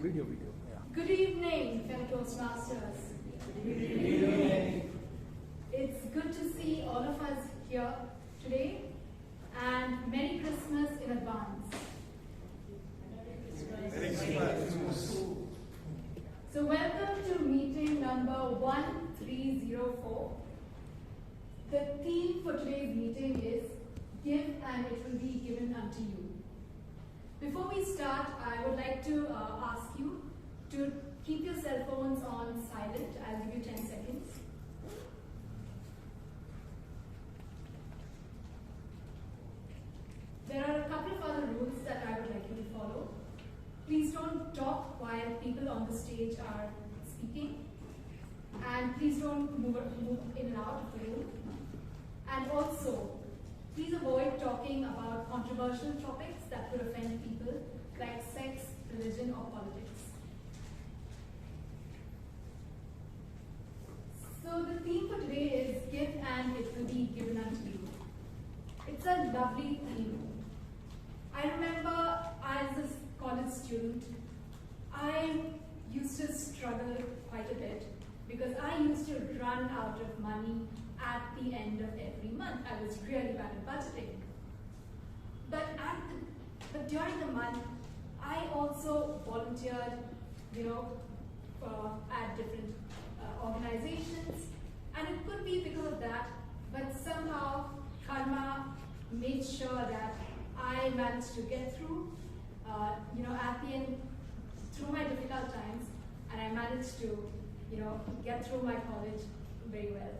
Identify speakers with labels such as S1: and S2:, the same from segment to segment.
S1: Video. Yeah.
S2: Good evening, fellow Toastmasters.
S1: Good evening.
S2: It's good to see all of us here today, and Merry Christmas in advance.
S3: Merry Christmas.
S2: So welcome to meeting number 1304. The theme for today's meeting is Give and it will be given unto you. Before we start, I would like to ask you to keep your cell phones on silent. I'll give you 10 seconds. There are a couple of other rules that I would like you to follow. Please don't talk while people on the stage are speaking. And please don't move in and out of the room. And also, please avoid talking about controversial topics that could offend people, like sex, religion, or politics. So the theme for today is Give and it will be given unto you. It's a lovely theme. I remember as a college student, I used to struggle quite a bit because I used to run out of money at the end of every month. I was really bad at budgeting. But during the month, I also volunteered, at different organizations, and it could be because of that, but somehow karma made sure that I managed to get through, at the end, through my difficult times, and I managed to, get through my college very well.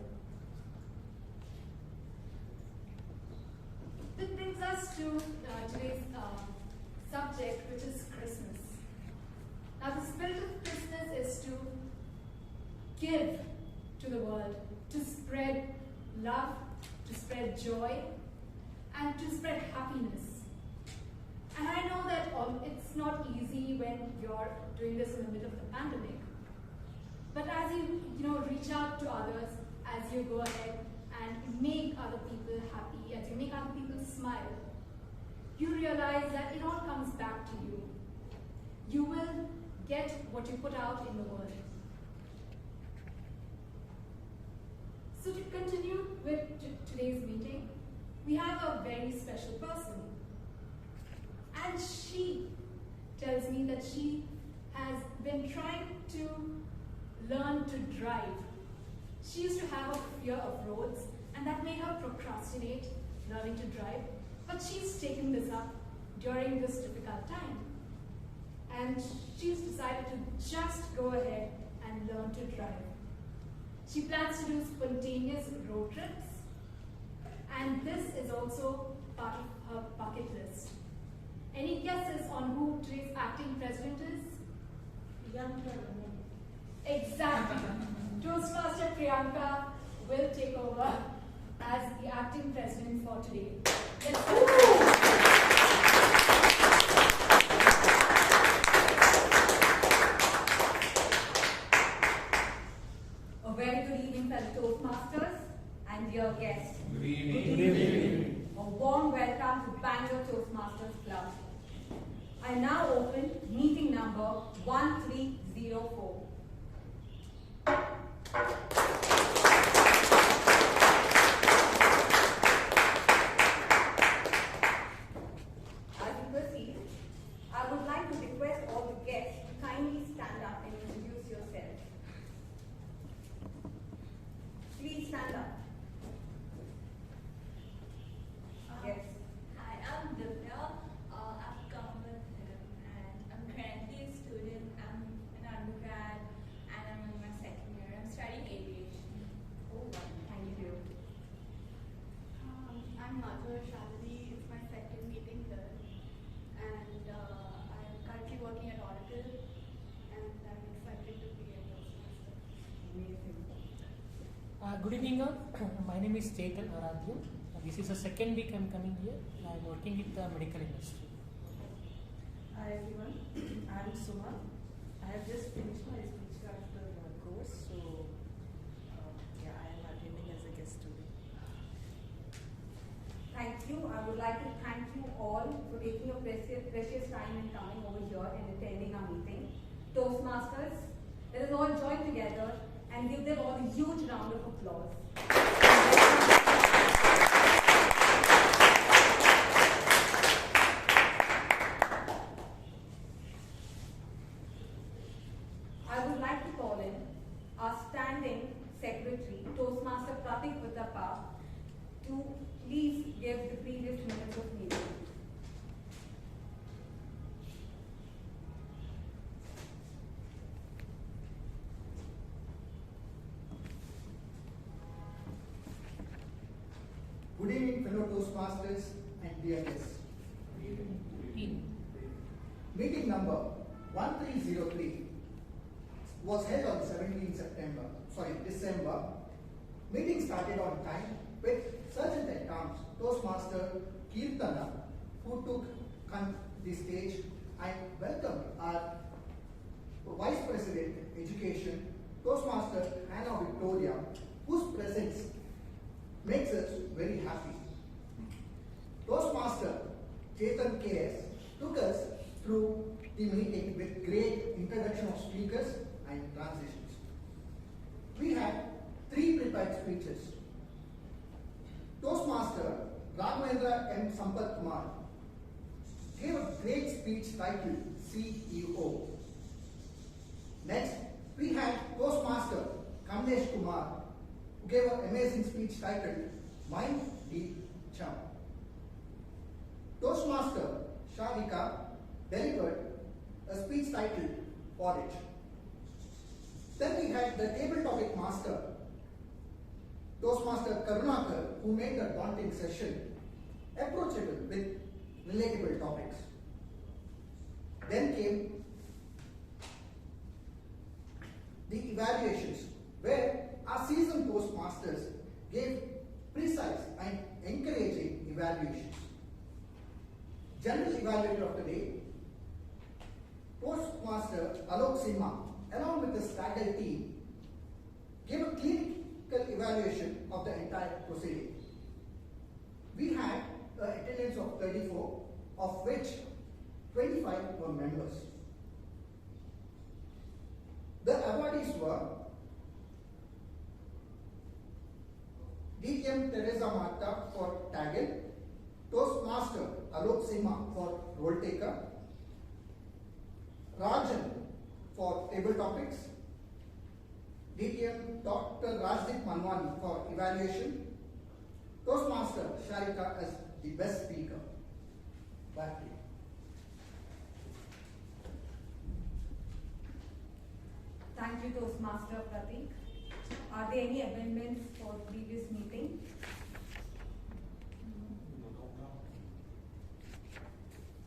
S2: This brings us to today's subject, which is Christmas. Now, the spirit of Christmas is to give to the world, to spread love, to spread joy, and to spread happiness. And I know that it's not easy when you're doing this in the middle of the pandemic. But as you, reach out to others, as you go ahead and make other people happy, as you make other people smile, you realize that it all comes back to you. You will get what you put out in the world. So to continue with today's meeting, we have a very special person. And she tells me that she has been trying to learn to drive. She used to have a fear of roads, and that made her procrastinate learning to drive. But she's taken this up during this difficult time. And she's decided to just go ahead and learn to drive. She plans to do spontaneous road trips, and this is also part of her bucket list. Any guesses on who today's acting president is? Priyanka. Exactly. Toastmaster Priyanka will take over as the acting president for today. Let's go.
S4: A very good evening, fellow Toastmasters and dear guests.
S3: Good evening.
S1: Good evening.
S4: A warm welcome to Bangalore Toastmasters Club. I now open meeting number 1304. As we proceed, I would like to request all the guests to kindly stand up and introduce yourselves. Please stand up. Yes.
S5: Hi, I'm Divya. I've come with him, and I'm currently a student. I'm an undergrad, and I'm in my second year. I'm studying aviation.
S4: Oh, thank you.
S6: I'm Madtha. It's my second meeting here, and I'm currently working at Oracle, and I'm excited to be a Toastmaster.
S4: Amazing.
S7: Good evening, all. My name is Chetan Aradhya. This is the second week I'm coming here. I'm working with the medical industry.
S8: Hi everyone, I'm Suma. I have just finished my speech after course, so I am attending as a guest today.
S4: Thank you. I would like to thank you all for taking your precious time and coming over here and attending our meeting. Toastmasters. Let us all join together and give them all a huge round of applause. I would like to call in our standing secretary, Toastmaster Uthkarsh, to please give the previous minutes of meeting.
S3: Good evening, fellow Toastmasters and dear guests. Meeting number 1303 was held on 17 December. Meeting started on time with Sergeant at Arms Toastmaster Kirtana, who took the stage and welcomed our Vice President Education, Toastmaster Hannah Victoria, whose presence makes us very happy. Toastmaster Chetan KS took us through the meeting with great introduction of speakers and transitions. We had 3 prepared speeches. Toastmaster Rajendra M. Sampath Kumar gave a great speech titled CEO. Next, we had Toastmaster Kamlesh Kumar, who gave an amazing speech titled Mind the Chum. Toastmaster Shavika delivered a speech titled Porridge. Then we had the table topic master, Toastmaster Karunakar, who made the daunting session approachable with relatable topics. Then came the evaluations, where our seasoned Toastmasters gave precise and encouraging evaluations. General evaluator of the day, Toastmaster Alok Simha, along with the staggered team, gave a clinical evaluation of the entire proceeding. We had an attendance of 34, of which 25 were members. The awardees were DTM Theresa Madtha for Taggle, Toastmaster Alok Simha for Role Taker, Rajan for Table Topics, DTM Dr. Rajdeep Manwani for Evaluation, Toastmaster Sharika as the Best Speaker. Back to you.
S4: Thank you, Toastmaster Pratik. Are there any amendments for the previous meeting?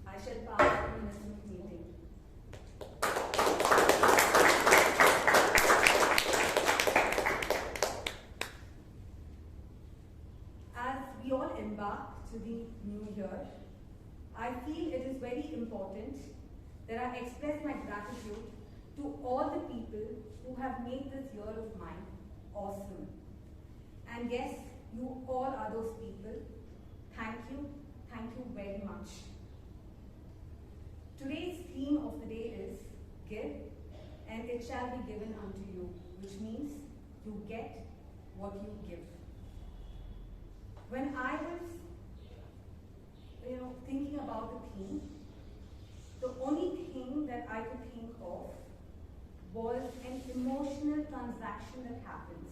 S4: I shall pass the minutes of meeting. As we all embark to the new year, I feel it is very important that I express my gratitude to all the people who have made this year of mine awesome. And yes, you all are those people. Thank you very much. Today's theme of the day is give, and it shall be given unto you, which means you get what you give. When I was thinking about the theme, the only thing that I could think of was an emotional transaction that happens.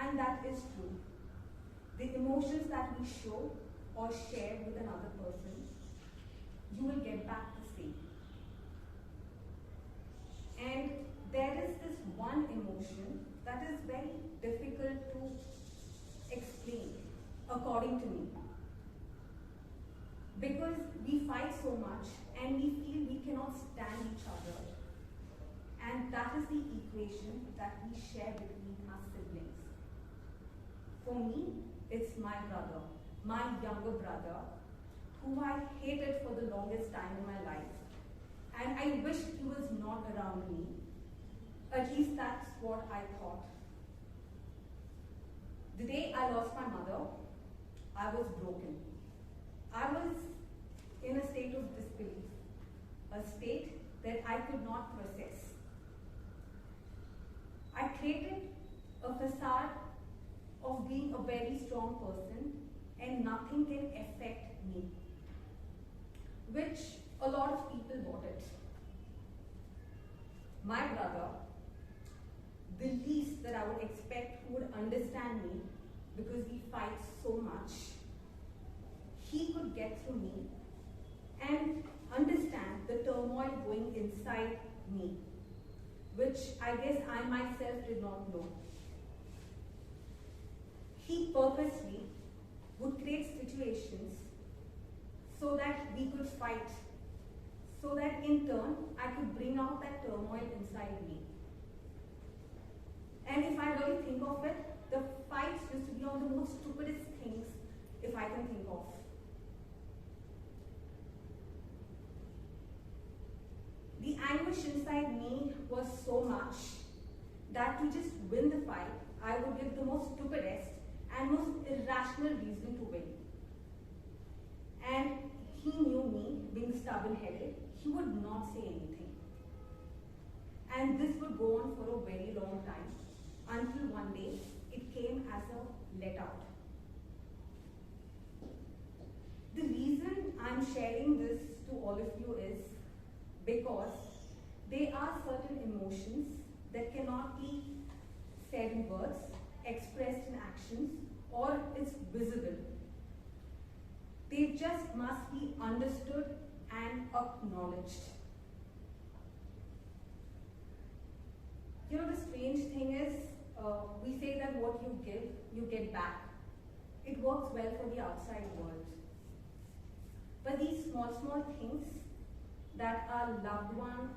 S4: And that is true. The emotions that we show or share with another person, you will get back the same. And there is this one emotion that is very difficult to explain, according to me. Because we fight so much and we feel we cannot stand each other. And that is the equation that we share between our siblings. For me, it's my brother, my younger brother, who I hated for the longest time in my life. And I wished he was not around me. At least that's what I thought. The day I lost my mother, I was broken. I was in a state of disbelief, a state that I could not process. created a facade of being a very strong person and nothing can affect me, which a lot of people bought it. My brother, the least that I would expect who would understand me because we fight so much, he could get through me and understand the turmoil going inside me, which I guess I myself did not know. He purposely would create situations so that we could fight, so that in turn I could bring out that turmoil inside me. And if I really think of it, the fights used to be on the most stupidest things if I can think of. The anguish inside me was so much that to just win the fight, I would give the most stupidest and most irrational reason to win. And he knew me being stubborn-headed, he would not say anything. And this would go on for a very long time until one day it came as a let out. The reason I'm sharing this to all of you is because there are certain emotions that cannot be said in words, expressed in actions, or it's visible. They just must be understood and acknowledged. You know, the strange thing is, we say that what you give, you get back. It works well for the outside world. But these small things that our loved one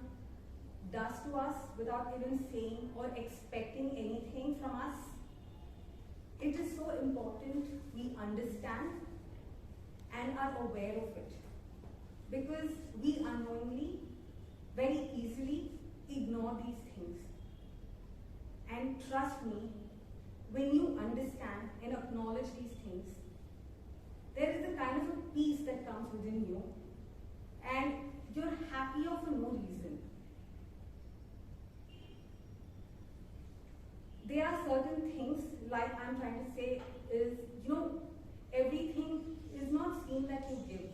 S4: does to us without even saying or expecting anything from us, it is so important we understand and are aware of it. Because we unknowingly, very easily ignore these things. And trust me, when you understand and acknowledge these things, there is a kind of a peace that comes within you, and you're happier for no reason. There are certain things, like I'm trying to say, is, you know, everything is not seen that you give,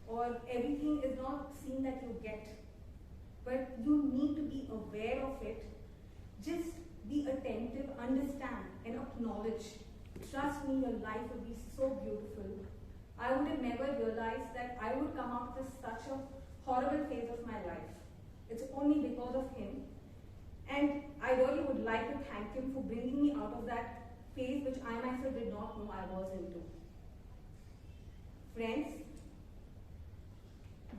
S4: or everything is not seen that you get, but you need to be aware of it. Just be attentive, understand, and acknowledge. Trust me, your life will be so beautiful. I would have never realized that I would come out of such a horrible phase of my life. It's only because of him. And I really would like to thank him for bringing me out of that phase which I myself did not know I was into. Friends,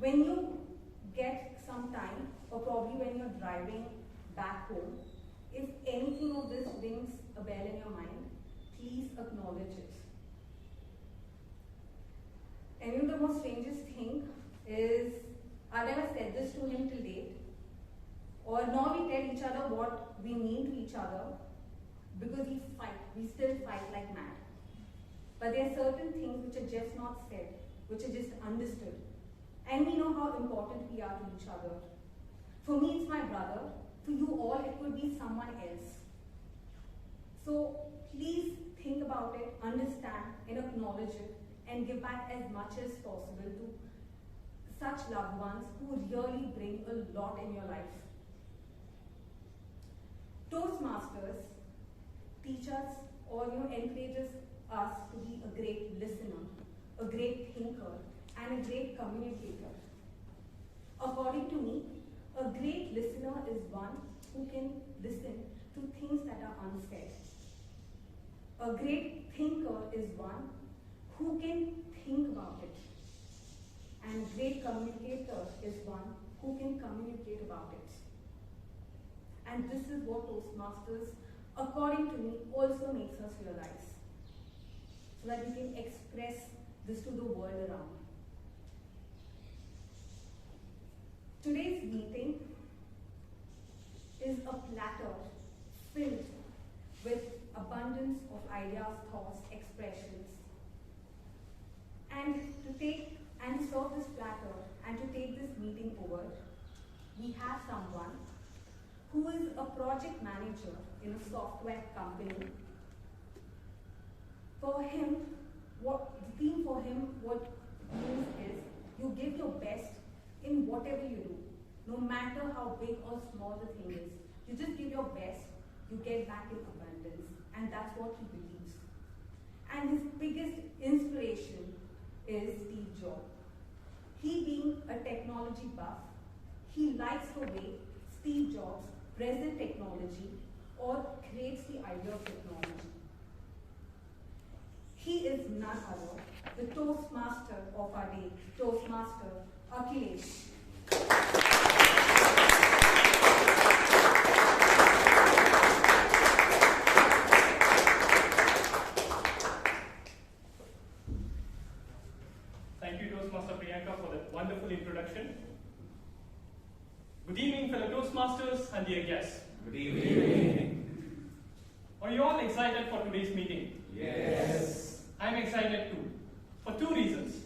S4: when you get some time, or probably when you're driving back home, if anything of this rings a bell in your mind, please acknowledge it. And you know, the most strangest thing is, I never said this to him till date, or nor we tell each other what we mean to each other, because we still fight like mad. But there are certain things which are just not said, which are just understood. And we know how important we are to each other. For me, it's my brother. For you all, it could be someone else. So please think about it, understand, and acknowledge it, and give back as much as possible to such loved ones who really bring a lot in your life. Toastmasters teach us, or encourages us to be a great listener, a great thinker, and a great communicator. According to me, a great listener is one who can listen to things that are unsaid. A great thinker is one who can think about it. And a great communicator is one who can communicate about it. And this is what Toastmasters, according to me, also makes us realize, so that we can express this to the world around. Today's meeting is a platter filled with abundance of ideas, thoughts, expressions. And to serve this platter and to take this meeting over, we have someone who is a project manager in a software company. For him, what means is you give your best in whatever you do, no matter how big or small the thing is. You just give your best, you get back in abundance, and that's what he believes. And his biggest inspiration is Steve Jobs. He being a technology buff, he likes the way Steve Jobs presents technology or creates the idea of technology. He is none other, the Toastmaster of our day, Toastmaster Akhilesh.
S9: Thank you, Toastmaster Priyanka, for that wonderful introduction. Good evening, fellow Toastmasters and dear guests.
S1: Good evening.
S9: Are you all excited for today's meeting?
S1: Yes.
S9: I'm excited too, for two reasons.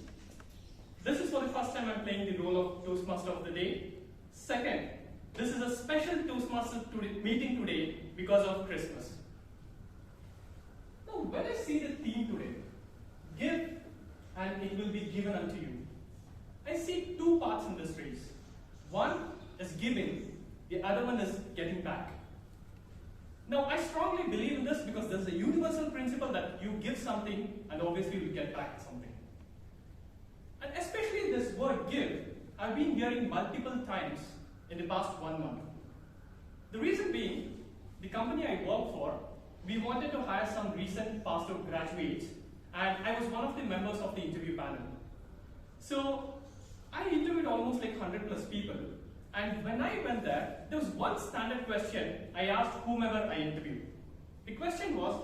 S9: This is for the first time I'm playing the role of Toastmaster of the day. Second, this is a special Toastmaster meeting today because of Christmas. Now, when I see the theme today, give and it will be given unto you, I see two parts in this race. One is giving, the other one is getting back. Now, I strongly believe in this because there's a universal principle that you give something and obviously you get back something. And especially this word give, I've been hearing multiple times in the past 1 month. The reason being, the company I work for, we wanted to hire some recent pastor graduates, and I was one of the members of the interview panel. So, I interviewed almost like 100 plus people. And when I went there was one standard question I asked whomever I interviewed. The question was,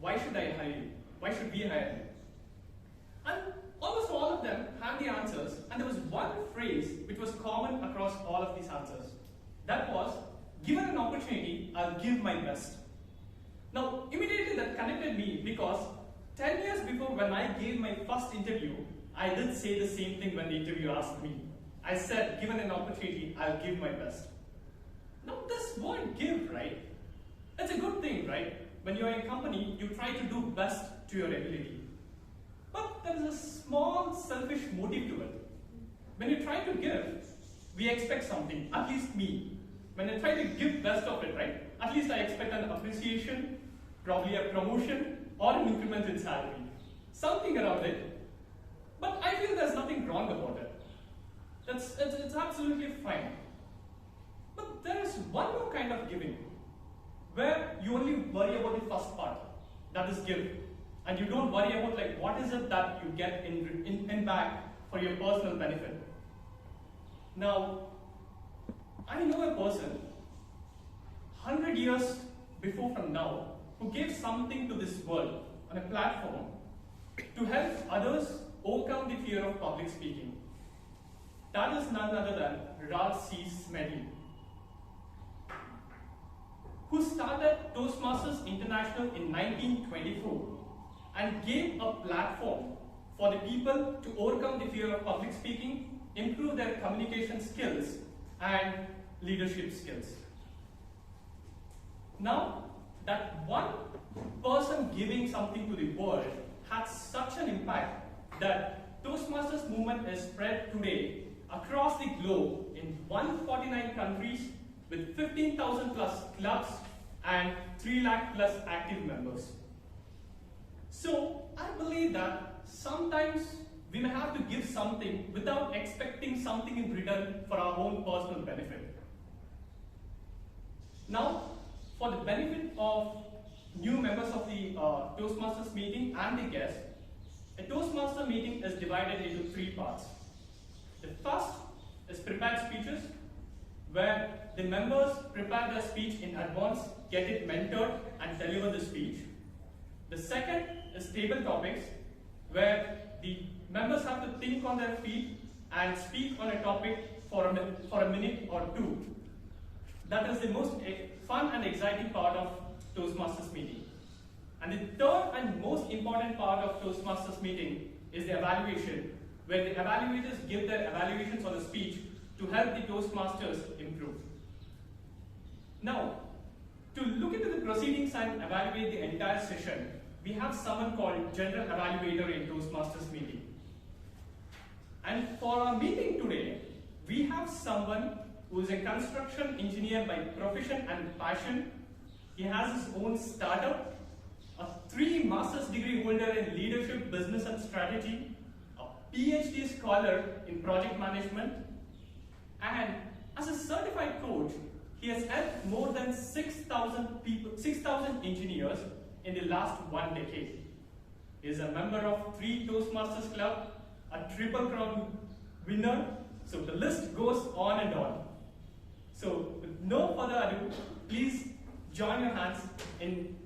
S9: why should I hire you? Why should we hire you? And almost all of them had the answers, and there was one phrase which was common across all of these answers. That was, given an opportunity, I'll give my best. Now, immediately that connected me because 10 years before when I gave my first interview, I did say the same thing when the interviewer asked me. I said, given an opportunity, I'll give my best. Now this word give, right? It's a good thing, right? When you're in a company, you try to do best to your ability. But there is a small selfish motive to it. When you try to give, we expect something, at least me. When I try to give best of it, right? At least I expect an appreciation, probably a promotion, or an increment in salary. Something around it. But I feel there's nothing wrong about it. It's absolutely fine. But there is one more kind of giving, where you only worry about the first part, that is give. And you don't worry about like what is it that you get in back for your personal benefit. Now, I know a person, 100 years before from now, who gave something to this world on a platform to help others overcome the fear of public speaking. That is none other than Raj C. Smedley, who started Toastmasters International in 1924 and gave a platform for the people to overcome the fear of public speaking, improve their communication skills and leadership skills. Now, that one person giving something to the world had such an impact that Toastmasters movement is spread today across the globe in 149 countries with 15,000 plus clubs and 3 lakh plus active members. So I believe that sometimes we may have to give something without expecting something in return for our own personal benefit. Now, for the benefit of new members of the Toastmasters meeting and the guests, a Toastmaster meeting is divided into 3 parts. The first is prepared speeches, where the members prepare their speech in advance, get it mentored, and deliver the speech. The second is table topics, where the members have to think on their feet and speak on a topic for a minute or 2. That is the most fun and exciting part of Toastmasters meeting. And the third and most important part of Toastmasters meeting is the evaluation, where the evaluators give their evaluations on the speech to help the Toastmasters improve. Now, to look into the proceedings and evaluate the entire session, we have someone called General Evaluator in Toastmasters meeting. And for our meeting today, we have someone who is a construction engineer by profession and passion. He has his own startup, a 3 master's degree holder in leadership, business and strategy, a PhD scholar in project management, and as a certified coach, he has helped more than 6,000 people, 6,000 engineers in the last 1 decade. He is a member of 3 Toastmasters Club, a Triple Crown winner, so the list goes on and on. So with no further ado, please join your hands in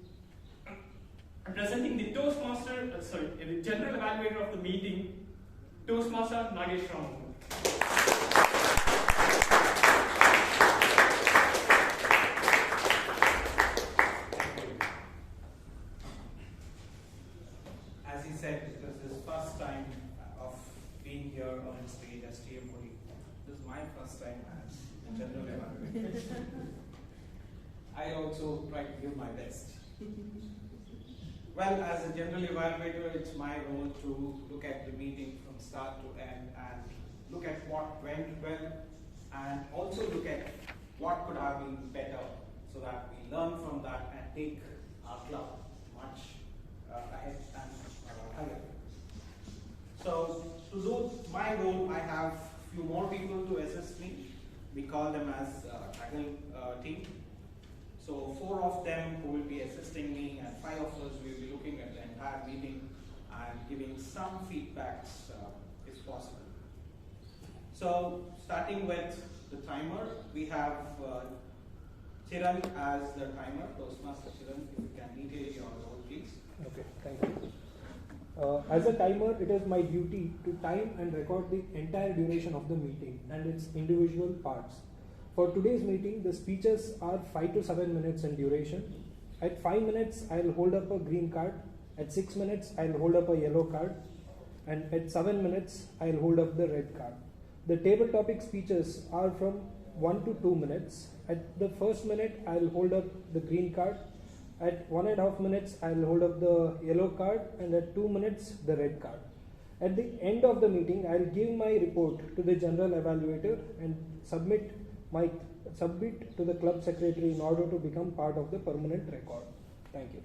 S9: presenting the the General Evaluator of the meeting, Toastmaster Nagesh Ramu.
S10: As he said, it was his first time of being here on stage as TMOD. This is my first time as a General Evaluator. I also try to give my best. Well, as a General Evaluator, it's my role to look at the meeting from start to end and look at what went well and also look at what could have been better so that we learn from that and take our club much ahead and higher. So, to do my role, I have few more people to assist me. We call them as Dragon team. So 4 of them who will be assisting me and 5 of us will be looking at the entire meeting and giving some feedbacks if possible. So starting with the timer, we have Chiran as the timer. Toastmaster Chiran, if you can detail your role, please.
S11: Okay, thank you. As a timer, it is my duty to time and record the entire duration of the meeting and its individual parts. For today's meeting, the speeches are 5 to 7 minutes in duration. At 5 minutes, I'll hold up a green card. At 6 minutes, I'll hold up a yellow card. And at 7 minutes, I'll hold up the red card. The table topic speeches are from 1 to 2 minutes. At the first minute, I'll hold up the green card. At 1.5 minutes, I'll hold up the yellow card. And at 2 minutes, the red card. At the end of the meeting, I'll give my report to the General Evaluator and submit to the club secretary in order to become part of the permanent record. Thank you.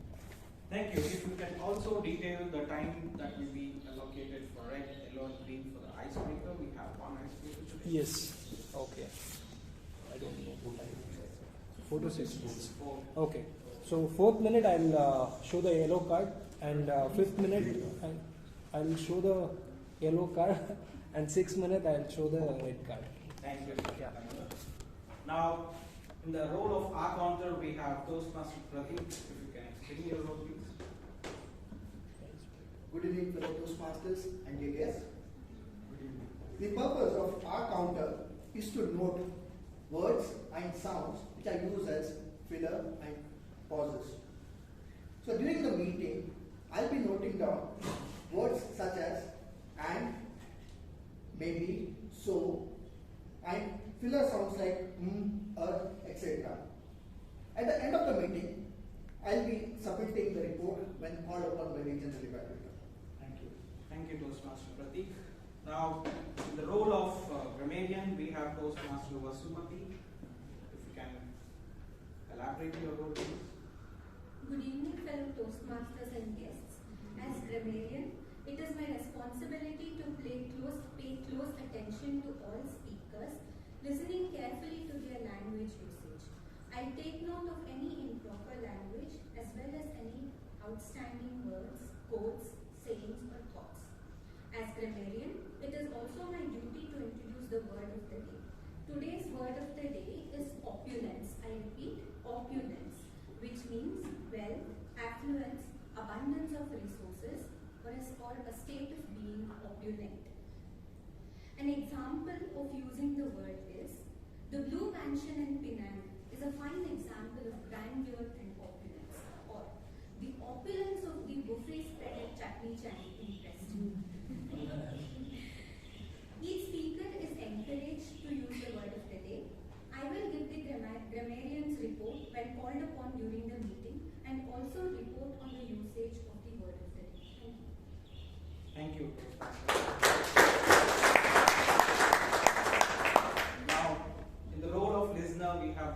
S10: Thank you. If you can also detail the time that will be allocated for red, yellow, and green for the icebreaker. We have 1 icebreaker today.
S11: Yes. Okay. I don't know what time it is. 4 to 6 minutes. Okay. So 4th minute I'll show the yellow card, and 5th minute I'll show the yellow card, and 6th minute I'll show the red card.
S10: Thank you.
S11: Yeah.
S10: Now, in the role of our counter, we have Toastmaster Pradeep. If you can explain your role, please.
S3: Good evening, fellow Toastmasters and dear guests. The purpose of our counter is to note words and sounds which are used as filler and pauses. So during the meeting, I'll be noting down words such as and, maybe, so, and filler sounds like etc. At the end of the meeting, I'll be submitting the report when called upon by the General Evaluator.
S10: Thank you. Thank you, Toastmaster Pratik. Now, in the role of grammarian, we have Toastmaster Vasumati. If you can elaborate your role, please.
S2: Good evening, fellow Toastmasters and guests. As grammarian, it is my responsibility to pay close attention to all speakers, listening carefully to their language usage. I take note of any improper language as well as any outstanding words, quotes, sayings or thoughts. As grammarian, it is also my duty to introduce the word of the day. Today's word of the day is opulence. I repeat, opulence, which means wealth, affluence, abundance of resources, or a state of being opulent. An example of using the word is, the Blue Mansion in Penang is a fine example of grandeur and opulence, or the opulence of the buffet spread at Chutney Chang impressed. Each speaker is encouraged to use the word of the day. I will give the grammarian's report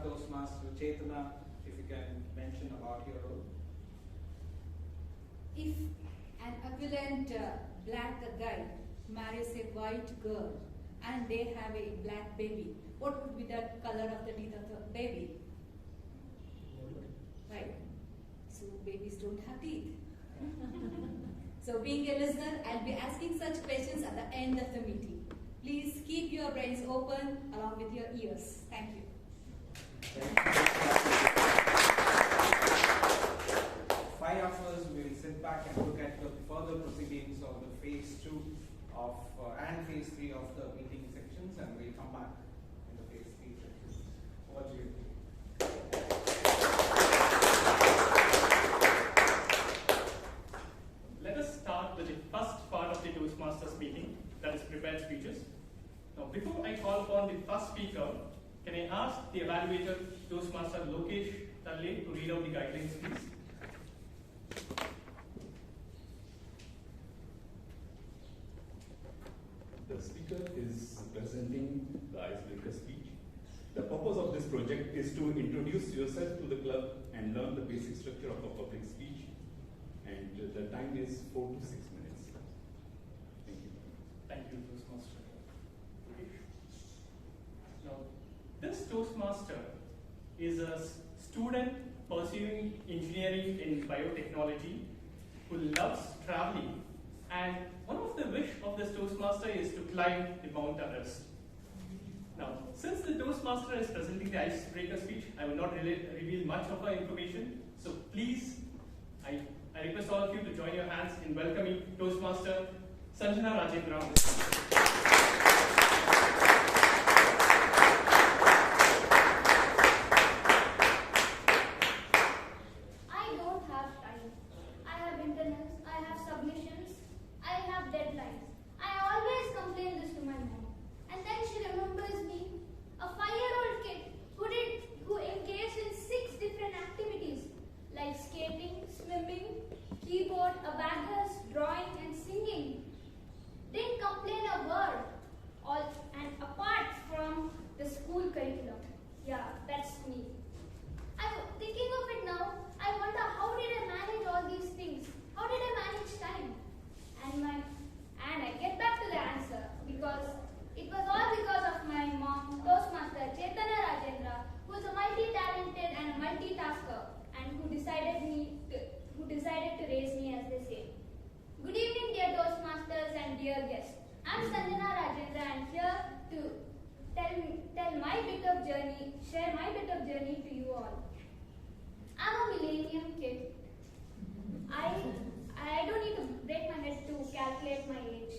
S10: Toastmaster Chetana, if you can mention about your role.
S12: If an opulent black guy marries a white girl and they have a black baby, what would be the color of the teeth of the baby? Right. So babies don't have teeth. So being a listener, I'll be asking such questions at the end of the meeting. Please keep your brains open along with your ears. Thank you.
S10: Five of us will sit back and look at the further proceedings of the phase 2 of and phase 3 of the meeting sections, and we'll come back in the phase 3 sections. What do you think?
S9: Let us start with the first part of the Toastmasters meeting, that is prepared speeches. Now, before I call upon the first speaker, can I ask the evaluator, Toastmaster Lokesh Talle, to read out the guidelines, please?
S1: The speaker is presenting the icebreaker speech. The purpose of this project is to introduce yourself to the club and learn the basic structure of a public speech. And the time is 4 to 6 minutes. Thank you.
S9: Thank you, Toastmaster. Now, this Toastmaster is a student pursuing engineering in biotechnology who loves traveling, and one of the wish of this Toastmaster is to climb the Mount Everest. Now, since the Toastmaster is presenting the icebreaker speech, I will not reveal much of her information, so please, I request all of you to join your hands in welcoming Toastmaster Sanjana Rajendra on the stage.
S13: I don't have time. I have internals, I have submissions, I have deadlines. I always complain this to my mom. And then she remembers me, a 5-year-old kid who engaged in 6 different activities like skating, swimming, keyboard, abacus, drawing, and singing. Didn't complain a word. And apart from the school curriculum. Yeah, that's me. I'm thinking of it now. I wonder, how did I manage all these things? How did I manage time? And I get back to the answer, because it was all because of my mom, Toastmaster Rajendra, who is a multi-talented and a multitasker, and who decided to raise me, as they say. Good evening, dear Toastmasters and dear guests. I'm Sanjana Rajendra, and here to share my bit of journey to you all. I'm a millennium kid. I don't need to break my head to calculate my age.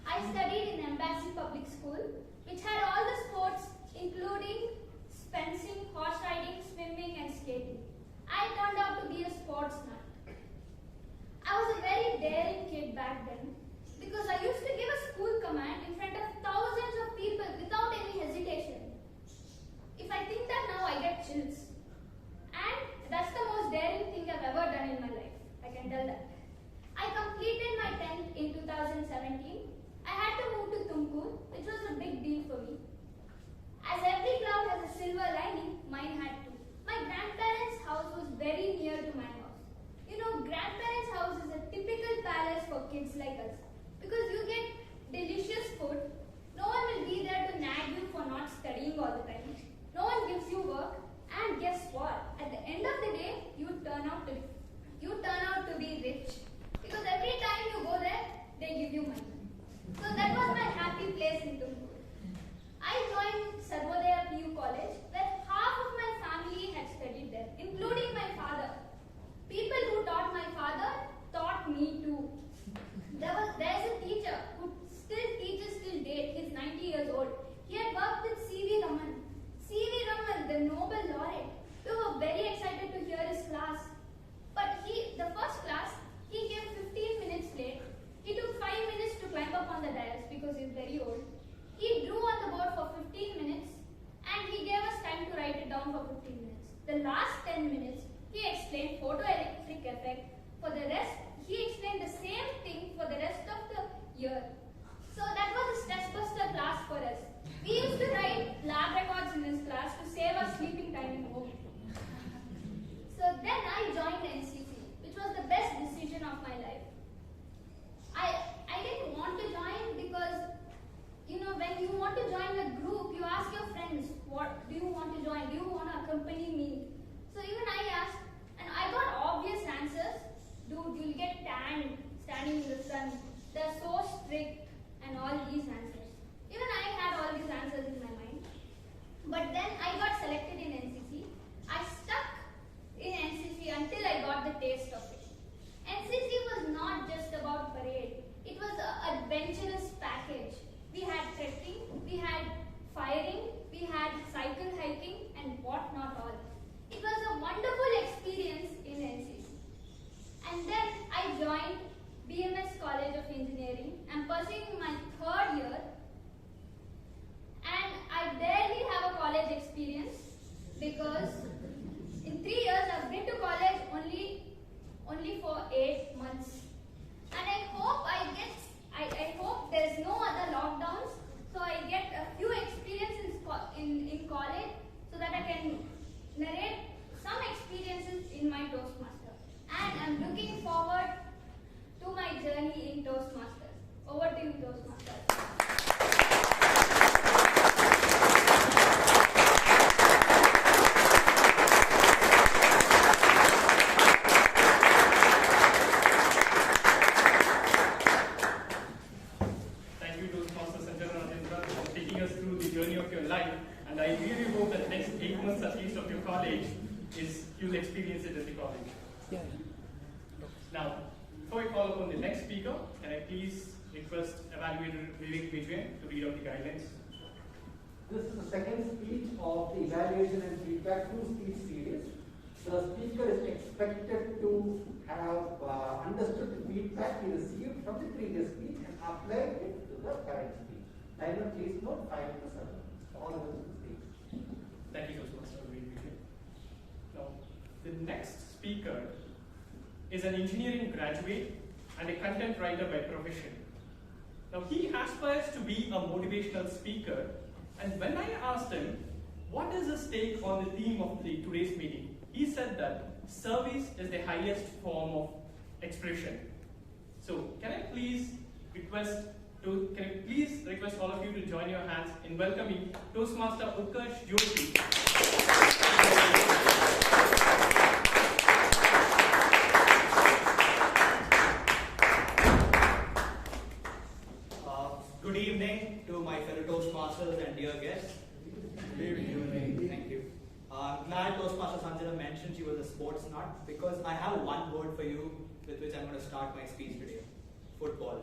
S13: I studied in Embassy Public School, which had all the sports, including fencing, horse riding, swimming, and skating. I turned out to be a sports nut. I was a very daring kid back then, because I used to give a school command in front of thousands of people without any hesitation. If I think that now, I get chills. And that's the most daring thing I've ever done in my life. I can tell that. I completed my 10th in 2017. I had to move to Tumkur, which was a big deal for me. As every cloud has a silver lining, mine had to. My grandparents' house was very near to my house. You know, grandparents' house is a typical palace for kids like us, because you get delicious food. No one will be there to nag you for not studying all the time. No one gives you work, and guess what? At the end of the day, you turn out to be rich, because every time you go there, they give you money. So that was my happy place in Tumkur. I joined Sarvodaya PU College, where half of my family had studied there, including my father. People who taught my father taught me too. There's a teacher who still teaches till date. He's 90 years old. He had worked with C.V. Raman. C.V. Raman, the Nobel laureate. We were very excited to hear his class. But the first class, he came 15 minutes late. He took 5 minutes to climb up on the dais because he's very old. He drew on the board for 15 minutes, and he gave us time to write it down for 15 minutes. The last 10 minutes, he explained photoelectric effect. For the rest, he explained the same thing for the rest of the year. So that was a stress buster class for us. We used to write lab records in his class to save us sleep of my life. I didn't want to join because, when you want to join a group, you ask your friends, what do you want to join? Do you want to accompany me? So even I asked, and I got obvious answers. Dude, you'll get tanned standing in the sun. They're so strict and all these answers. Even I had all these answers in my mind. But then I got selected in NCC. I stuck in NCC until I got the taste of it. NCC was not just about parade. It was an adventurous package. We had trekking, we had firing, we had cycle hiking and what not all. It was a wonderful experience in NCC. And then I joined BMS College of Engineering. I'm pursuing my 3rd year and I barely have a college experience because in 3 years I've been to college only for 8 months. And I hope I hope there's no other lockdowns, so I get a few experiences in college so that I can narrate some experiences in my Toastmaster. And I'm looking forward to my journey in Toastmasters. Over to you, Toastmasters.
S9: Thank you, Toastmaster Sanjana and Rajendra, for taking us through the journey of your life. And I really hope that the next 8 months at least of your college you'll experience it at the college.
S7: Yeah.
S9: Now, before I call upon the next speaker, can I please request Evaluator Vivek Vijay to read out the guidelines?
S14: This is the second speech of the evaluation and feedback 2-speech series. The speaker is expected to have understood the feedback he received from the previous speech and applied it to the current speech. Timer, please note 5 to 7. All of this speech.
S9: Thank you, Toastmaster Vijay. Now, the next speaker is an engineering graduate and a content writer by profession. Now, he aspires to be a motivational speaker, and when I asked him what is his take on the theme of today's meeting, he said that service is the highest form of expression. So, can I please request all of you to join your hands in welcoming Toastmaster Uthkarsh Joshi.
S15: Good evening to my fellow Toastmasters and dear guests. Good evening. Thank you. I'm glad Toastmaster Sanjana mentioned she was a sports nut because I have one word for you with which I'm going to start my speech today. Football.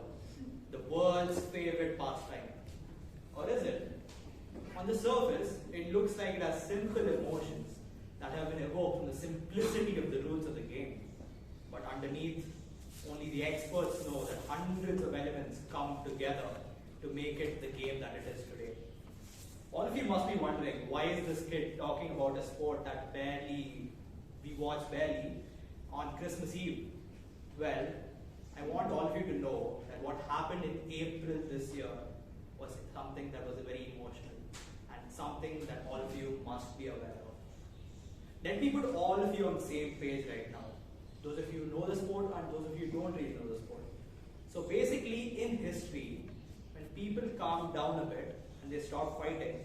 S15: The world's favorite pastime. Or is it? On the surface, it looks like it has simple emotions that have been evoked from the simplicity of the rules of the game. But underneath, only the experts know that hundreds of elements come together to make it the game that it is today. All of you must be wondering, why is this kid talking about a sport that we watch barely on Christmas Eve? Well, I want all of you to know that what happened in April this year was something that was very emotional and something that all of you must be aware of. Let me put all of you on the same page right now. Those of you know the sport and those of you don't really know the sport. So basically in history, when people calmed down a bit and they stopped fighting,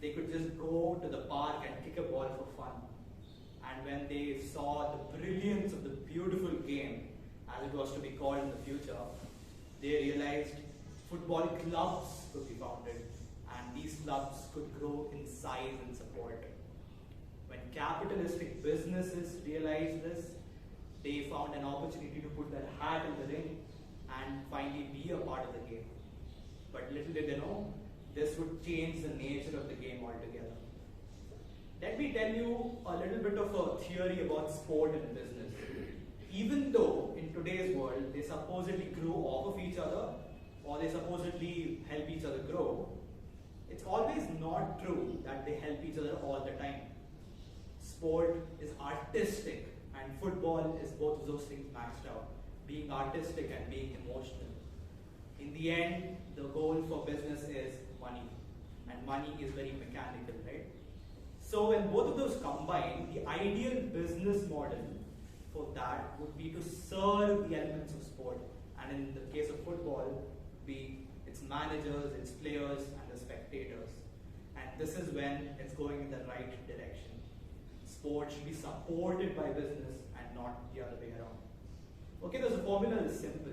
S15: they could just go to the park and kick a ball for fun. And when they saw the brilliance of the beautiful game, as it was to be called in the future, they realized football clubs could be founded and these clubs could grow in size and support. When capitalistic businesses realized this, they found an opportunity to put their hat in the ring and finally be a part of the game. But little did they know, this would change the nature of the game altogether. Let me tell you a little bit of a theory about sport and business. Even though in today's world they supposedly grow off of each other or they supposedly help each other grow, it's always not true that they help each other all the time. Sport is artistic and football is both of those things maxed out, being artistic and being emotional. In the end, the goal for business is money, and money is very mechanical, right? So when both of those combine, the ideal business model for that would be to serve the elements of sport. And in the case of football, be its managers, its players, and the spectators. And this is when it's going in the right direction. Sport should be supported by business and not the other way around. Okay, the formula is simple.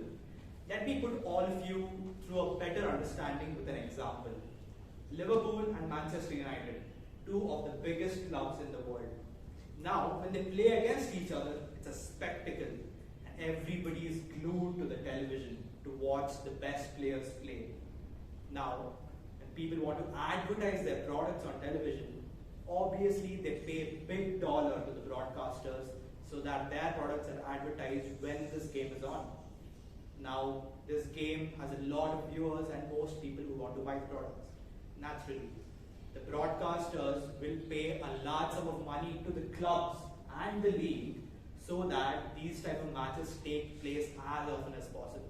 S15: Let me put all of you through a better understanding with an example. Liverpool and Manchester United, two of the biggest clubs in the world. Now, when they play against each other, it's a spectacle, and everybody is glued to the television to watch the best players play. Now, when people want to advertise their products on television, obviously they pay big dollar to the broadcasters so that their products are advertised when this game is on. Now, this game has a lot of viewers and most people who want to buy the products. Naturally, the broadcasters will pay a large sum of money to the clubs and the league so that these type of matches take place as often as possible.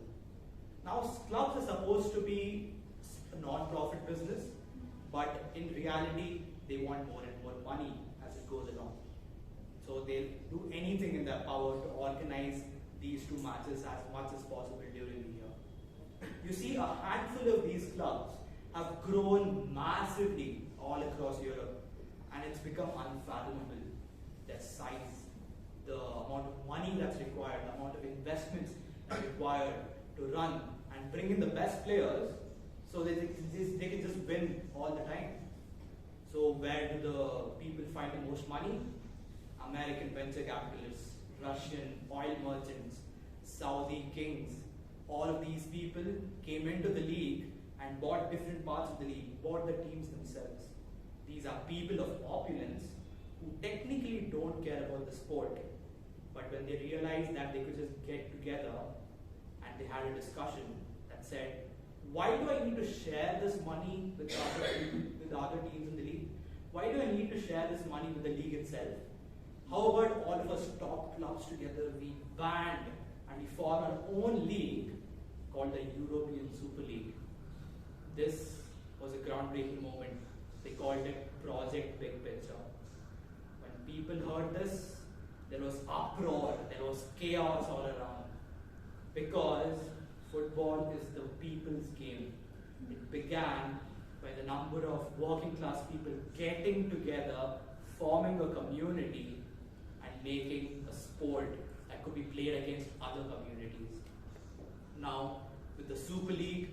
S15: Now, clubs are supposed to be a non-profit business, but in reality, they want more and more money as it goes along. So they'll do anything in their power to organize these two matches as much as possible during the year. You see, a handful of these clubs have grown massively all across Europe, and it's become unfathomable. Their size, the amount of money that's required, the amount of investments that's required to run and bring in the best players so that they can just win all the time. So where do the people find the most money? American venture capitalists, Russian oil merchants, Saudi kings. All of these people came into the league and bought different parts of the league, bought the teams themselves. These are people of opulence who technically don't care about the sport, but when they realized that they could just get together and they had a discussion that said, why do I need to share this money with other teams in the league? Why do I need to share this money with the league itself? How about all of us top clubs together, we band and we form our own league called the European Super League. This was a groundbreaking moment. They called it Project Big Picture. When people heard this, there was uproar, there was chaos all around. Because football is the people's game. It began by the number of working class people getting together, forming a community, and making a sport that could be played against other communities. Now, with the Super League,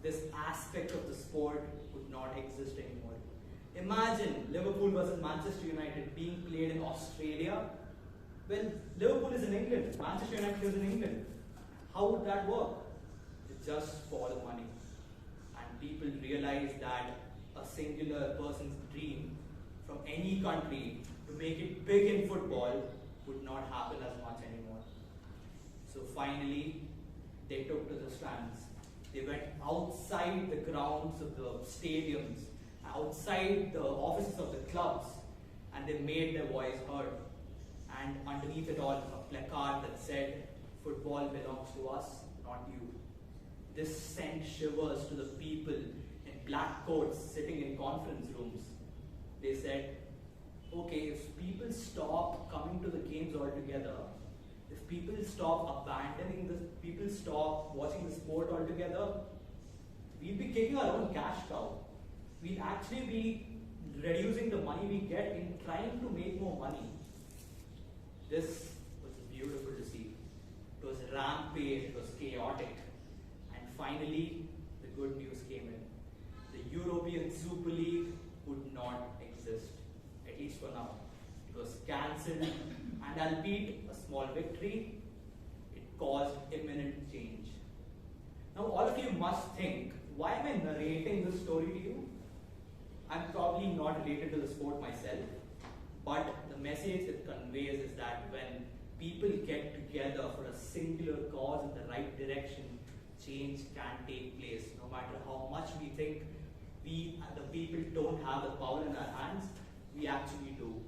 S15: this aspect of the sport would not exist anymore. Imagine Liverpool versus Manchester United being played in Australia. Well, Liverpool is in England, Manchester United is in England. How would that work? It's just for the money. And people realize that a singular person's dream from any country to make it big in football would not happen as much anymore. So finally, they took to the stands. They went outside the grounds of the stadiums, outside the offices of the clubs, and they made their voice heard. And underneath it all, a placard that said, "Football belongs to us, not you." This sent shivers to the people in black coats sitting in conference rooms. They said, okay, if people stop coming to the games altogether, if people stop abandoning this, people stop watching the sport altogether, we'll be kicking our own cash cow. We'll actually be reducing the money we get in trying to make more money. This was beautiful to see. It was rampage, it was chaotic. And finally, the good news came in. The European Super League would not exist, at least for now. It was cancelled, and albeit a small victory, it caused imminent change. Now all of you must think, why am I narrating this story to you? I'm probably not related to the sport myself, but the message it conveys is that when people get together for a singular cause in the right direction, change can take place. No matter how much we think we, the people, don't have the power in our hands, we actually do.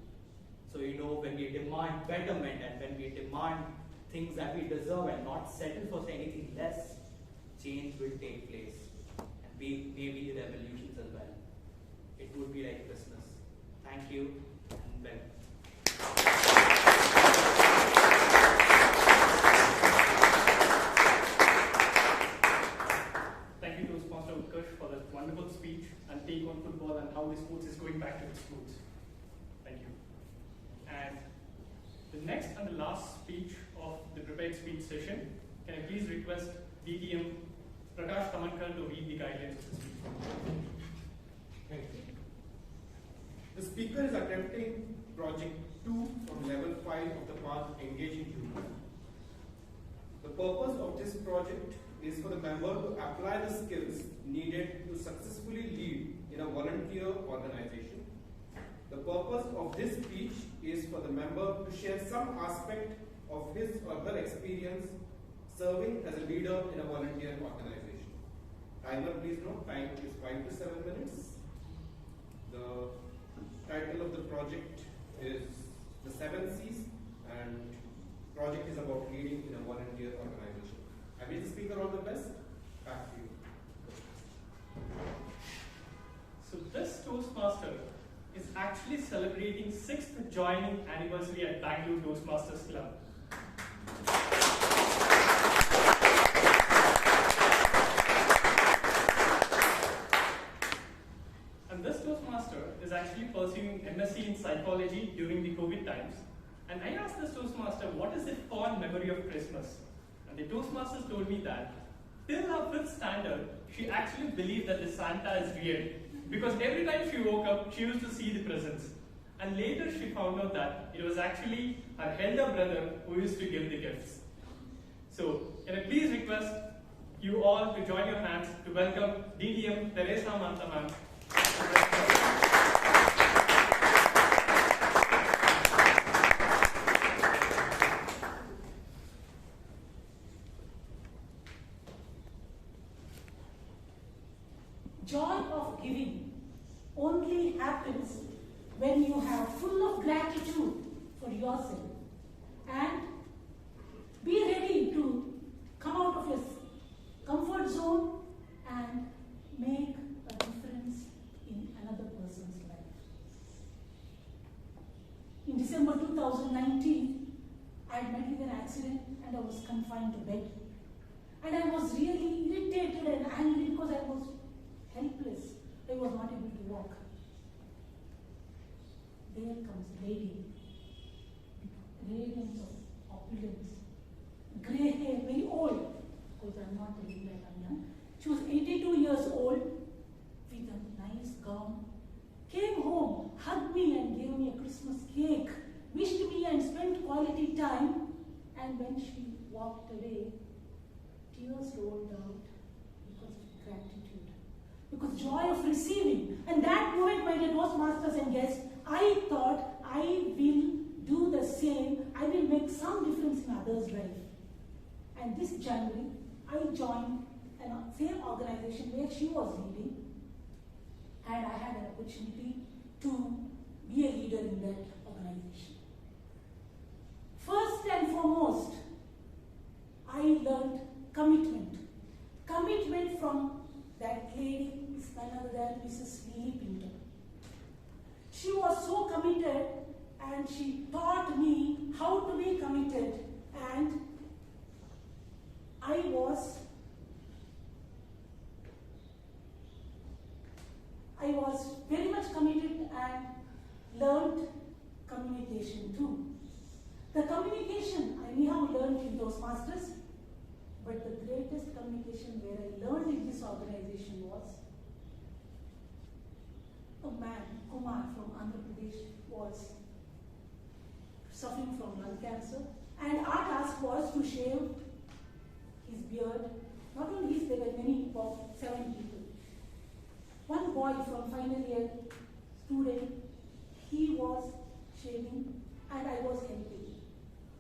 S15: So when we demand betterment and when we demand things that we deserve and not settle for anything less, change will take place. And maybe revolutions as well. It would be like Christmas. Thank you, and well.
S9: going back to its roots. Thank you. And the next and the last speech of the prepared speech session, can I please request DTM Prakash Tamankar to read the guidelines of the speech.
S10: Thank you. The speaker is attempting project 2 from level 5 of the path engaging humor. The purpose of this project is for the member to apply the skills needed to successfully lead in a volunteer organization. The purpose of this speech is for the member to share some aspect of his or her experience serving as a leader in a volunteer organization. Timer, please note, time is 5 to 7 minutes. The title of the project is The 7 C's, and project is about leading in a volunteer organization. I wish the speaker all the best. Back to you.
S9: So this Toastmaster is actually celebrating 6th joining anniversary at Bangalore Toastmasters Club. And this Toastmaster is actually pursuing MSc in psychology during the COVID times. And I asked this Toastmaster, what is the fond memory of Christmas? And the Toastmasters told me that till her 5th standard, she actually believed that the Santa is real. Because every time she woke up, she used to see the presents. And later she found out that it was actually her elder brother who used to give the gifts. So, can I please request you all to join your hands to welcome DTM Theresa Madtha.
S16: Joy of giving only happens when you have full of gratitude for yourself and be ready to come out of your comfort zone and make a difference in another person's life. In December 2019, I had met with an accident and I was confined to bed. And I was really irritated and angry because I was helpless. I was not able to walk. There comes a lady, radiance of opulence, grey hair, very old, because I'm not telling that I'm young. She was 82 years old, with a nice gown, came home, hugged me and gave me a Christmas cake, wished me and spent quality time, and when she walked away, tears rolled out because of gratitude, because joy of receiving. And that moment, my dear Toastmasters and guests, I thought I will do the same. I will make some difference in others' life. And this January, I joined a same organization where she was leading, and I had an opportunity to be a leader in that organization. First and foremost, I learned commitment. Commitment from that lady is none other than Mrs. Lily Pinto. She was so committed and she taught me how to be committed, and I was very much committed and learned communication too. The communication I anyhow learned in Toastmasters, but the greatest communication where I learned in this organization was a man, Kumar from Andhra Pradesh, was suffering from lung cancer, and our task was to shave his beard. Not only his, there were many, about 7 people. One boy from final year student, he was shaving and I was helping.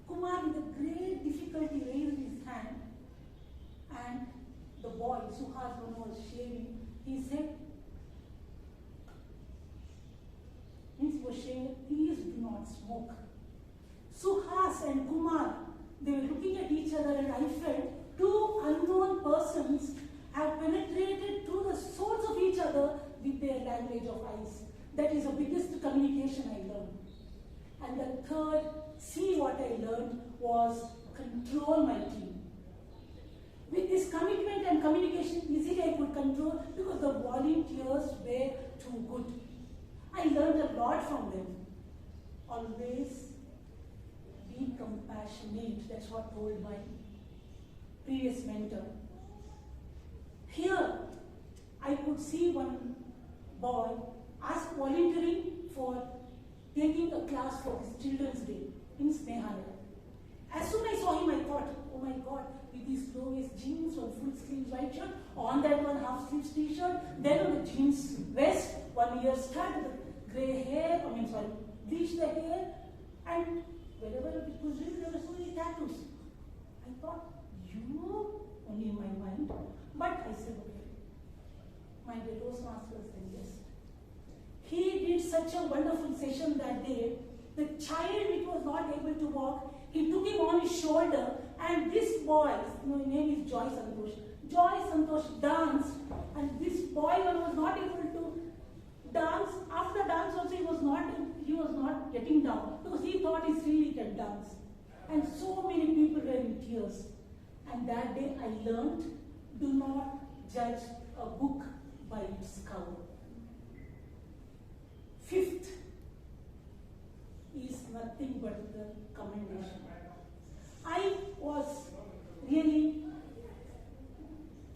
S16: Kumar with a great difficulty raised his hand, and the boy, Suhas, when was shaving, he said, means he was shaving, please do not smoke. Suhas and Kumar, they were looking at each other, and I felt 2 unknown persons have penetrated through the souls of each other with their language of eyes. That is the biggest communication I learned. And the third, see what I learned, was control my team. With this commitment and communication, easily I could control because the volunteers were too good. I learned a lot from them. Always be compassionate. That's what told my previous mentor. Here, I could see one boy ask volunteering for taking a class for his Children's Day in Snehalaya. As soon as I saw him, I thought, oh my God, with these low-waist jeans on full sleeves white shirt, on that one half-sleeves t-shirt, then on the jeans vest, 1 year stud, the grey hair, bleach the hair, and wherever it was written, there were so many tattoos. I thought, you, only in my mind, but I said, okay, my dear Toastmasters and yes. He did such a wonderful session that day. The child which was not able to walk, he took him on his shoulder, and this boy, his name is Joy Santosh danced, and this boy was not able to dance. After dance also he was not getting down because he thought he really can dance. And so many people were in tears. And that day I learned, do not judge a book by its cover. Fifth is nothing but the commendation. I was really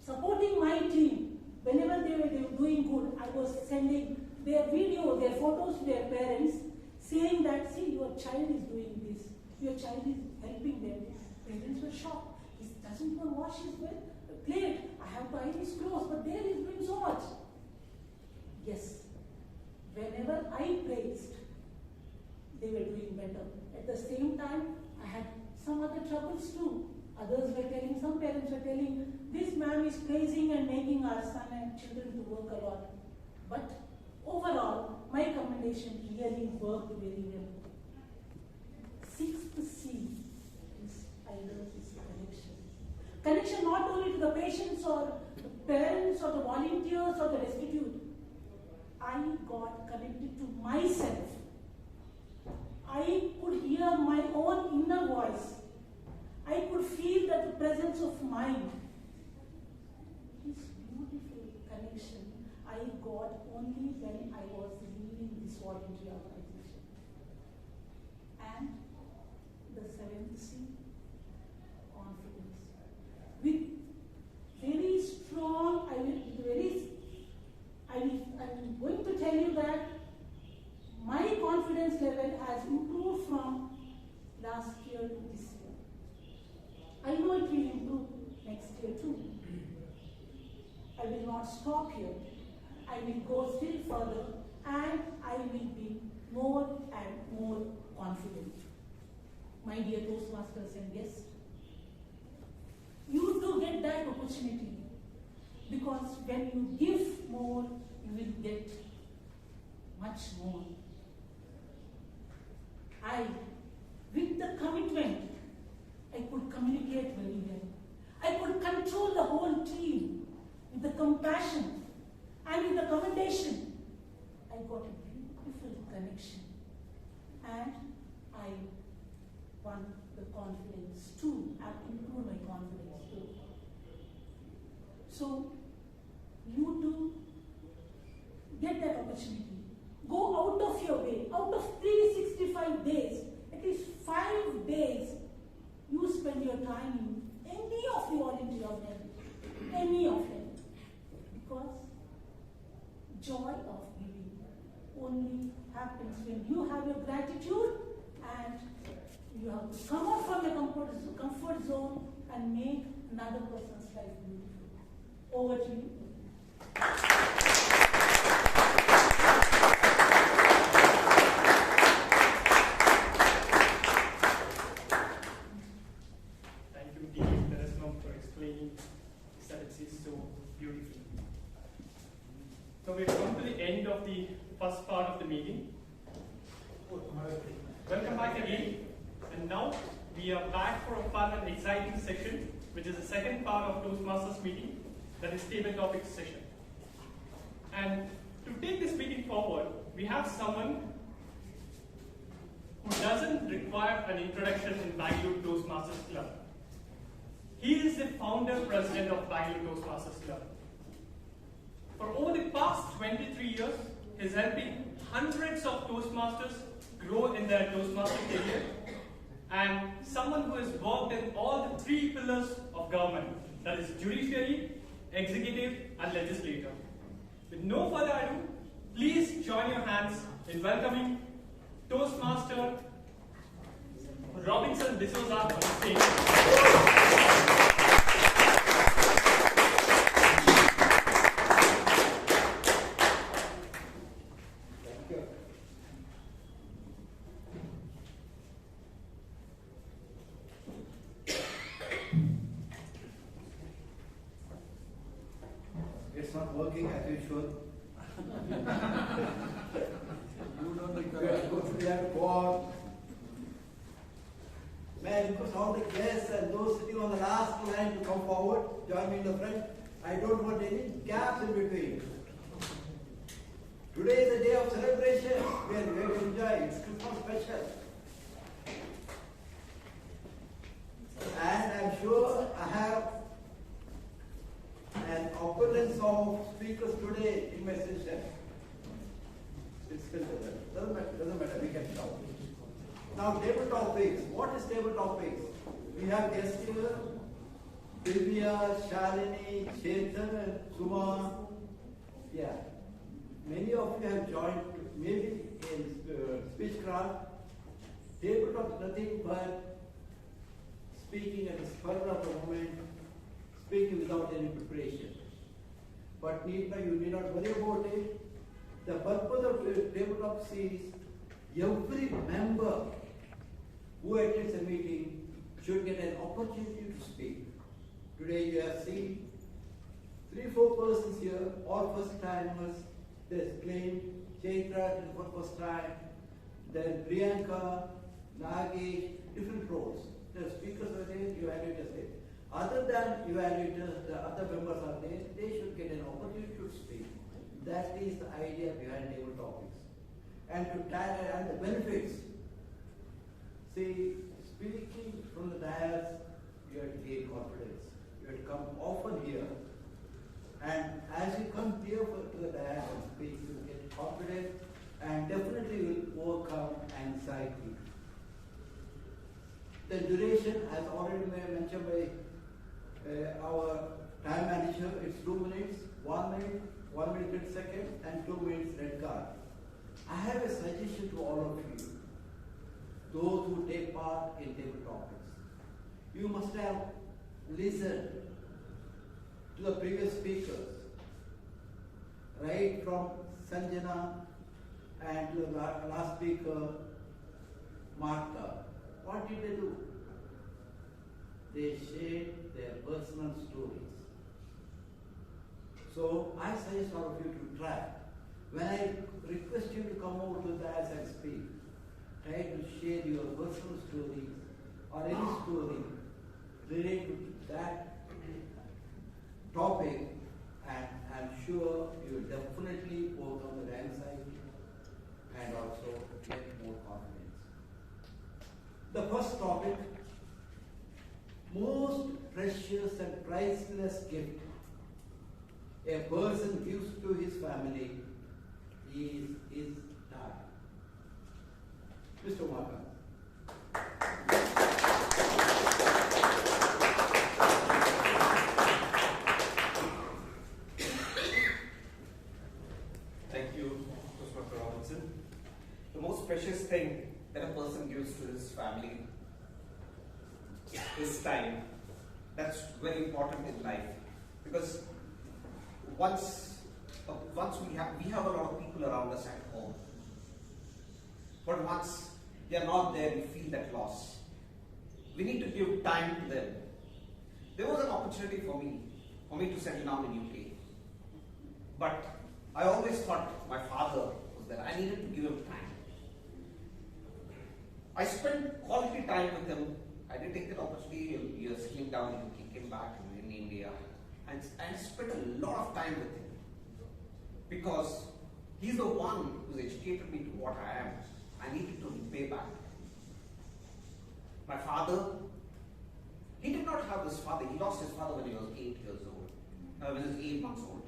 S16: supporting my team. Whenever they were doing good, I was sending their video, their photos to their parents, saying that, see, your child is doing this. Your child is helping them. Parents were shocked. He doesn't even wash his plate. I have to iron his clothes, but there he's doing so much. Yes. Whenever I praised, they were doing better. At the same time, I had some other troubles too. Others were telling, some parents were telling, this man is praising and making our son and children to work a lot. But overall, my commendation really worked very well. Sixth C is connection. Connection not only to the patients or the parents or the volunteers or the destitute. I got connected to myself. I could hear my own inner voice. I could feel that the presence of mind. This beautiful connection I got only when I was leading this voluntary organization. And the seventh C, confidence. With very strong, I'm going to tell you that my confidence level has improved from last year to this year. I know it will improve next year too. I will not stop here. I will go still further and I will be more and more confident. My dear Toastmasters and guests, you do get that opportunity because when you give more, you will get much more. With the commitment, I could communicate very well. I could control the whole team with the compassion and with the commendation. I got a beautiful connection and I won the confidence too. I've improved my confidence too. So, you do get that opportunity. Go out of your way. Out of 365 days, at least 5 days, you spend your time in any of the volunteer organizations. Any of them. Because joy of giving only happens when you have your gratitude and you have to come out from your comfort zone and make another person's life beautiful. Over to you.
S9: Thank you, Dean Theresa, for explaining strategies so beautifully. So we've come to the end of the first part of the meeting. Welcome back again. And now we are back for a fun and exciting session, which is the second part of Toastmasters meeting, that is table topic session. And to take this meeting forward, we have someone who doesn't require an introduction in Bangalore Toastmasters Club. He is the founder president of Bangalore Toastmasters Club. For over the past 23 years, he is helping hundreds of Toastmasters grow in their Toastmaster career, and someone who has worked in all the three pillars of government, that is judiciary, executive, and legislature. With no further ado, please join your hands in welcoming Toastmaster Robinson D'Souza on the stage.
S17: It's not working as usual. You don't we have to go on. Man, because all the guests and those sitting on the last line to come forward, join me in the front. I don't want any gaps in between. Today is a day of celebration. We are going to enjoy. It's Christmas special. And I'm sure I have an abundance of speakers today in my session. It's still doesn't matter, we can talk. Now, table topics. What is table topics? We have guests here, Sophia, Shalini, Chetan, Suma. Yeah. Many of you have joined, maybe in speechcraft. Table talk is nothing but speaking at the spur of the moment, speaking without any preparation. But you need not worry about it. The purpose of the tabletop series, every member who attends a meeting should get an opportunity to speak. Today you have seen 3-4 persons here, all first timers. There's Claim, Chaitra for first time, then Priyanka, Nagesh, different roles. The speakers are there, evaluators there. Other than evaluators, the other members are there, they should get an opportunity to speak. That is the idea behind table topics. And and the benefits. See, speaking from the dais, you have to gain confidence. You have to come often here. And as you come here to the dais and speak, you will get confidence and definitely will overcome anxiety. The duration, as already mentioned by our time manager, it's 2 minutes, 1 minute, 1 minute 30 seconds, and 2 minutes red card. I have a suggestion to all of you, those who take part in table topics. You must have listened to the previous speakers, right from Sanjana and to the last speaker, Madtha. What did they do? They shared their personal stories. So I suggest all of you to try. When I request you to come over to the dais and speak, try to share your personal stories or any story related to that topic, and I'm sure you will definitely overcome the anxiety and also get more confidence. The first topic, most precious and priceless gift a person gives to his family is his time. Mr. Madtha.
S10: Thank you, Toastmaster Robinson. The most precious thing that a person gives to his family is time. That's very important in life, because once we have a lot of people around us at home, but once they are not there, we feel that loss. We need to give time to them. There was an opportunity for me to settle down in UK, but I always thought my father was there. I needed to give him time. I spent quality time with him. I did take that opportunity. He was settling down in UK, came back in India, and I spent a lot of time with him, because he's the one who's educated me to what I am. I needed to repay back. My father, he did not have his father. He lost his father when he was 8 years old. When he was 8 months old.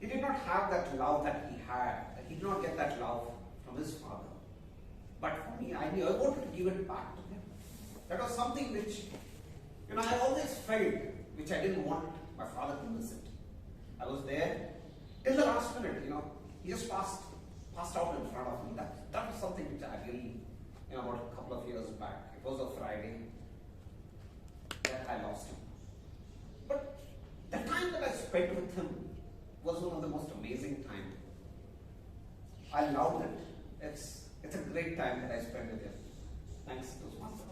S10: He did not have that love that he had. He did not get that love from his father. But for me, I knew I wanted to give it back to him. That was something which, I always felt, which I didn't want my father to miss it. I was there till the last minute, he just passed out in front of me. That was something which I really, about a couple of years back. It was a Friday that I lost him. But the time that I spent with him was one of the most amazing times. I loved it. It's a great time that I spent with him. Thanks, Toastmaster.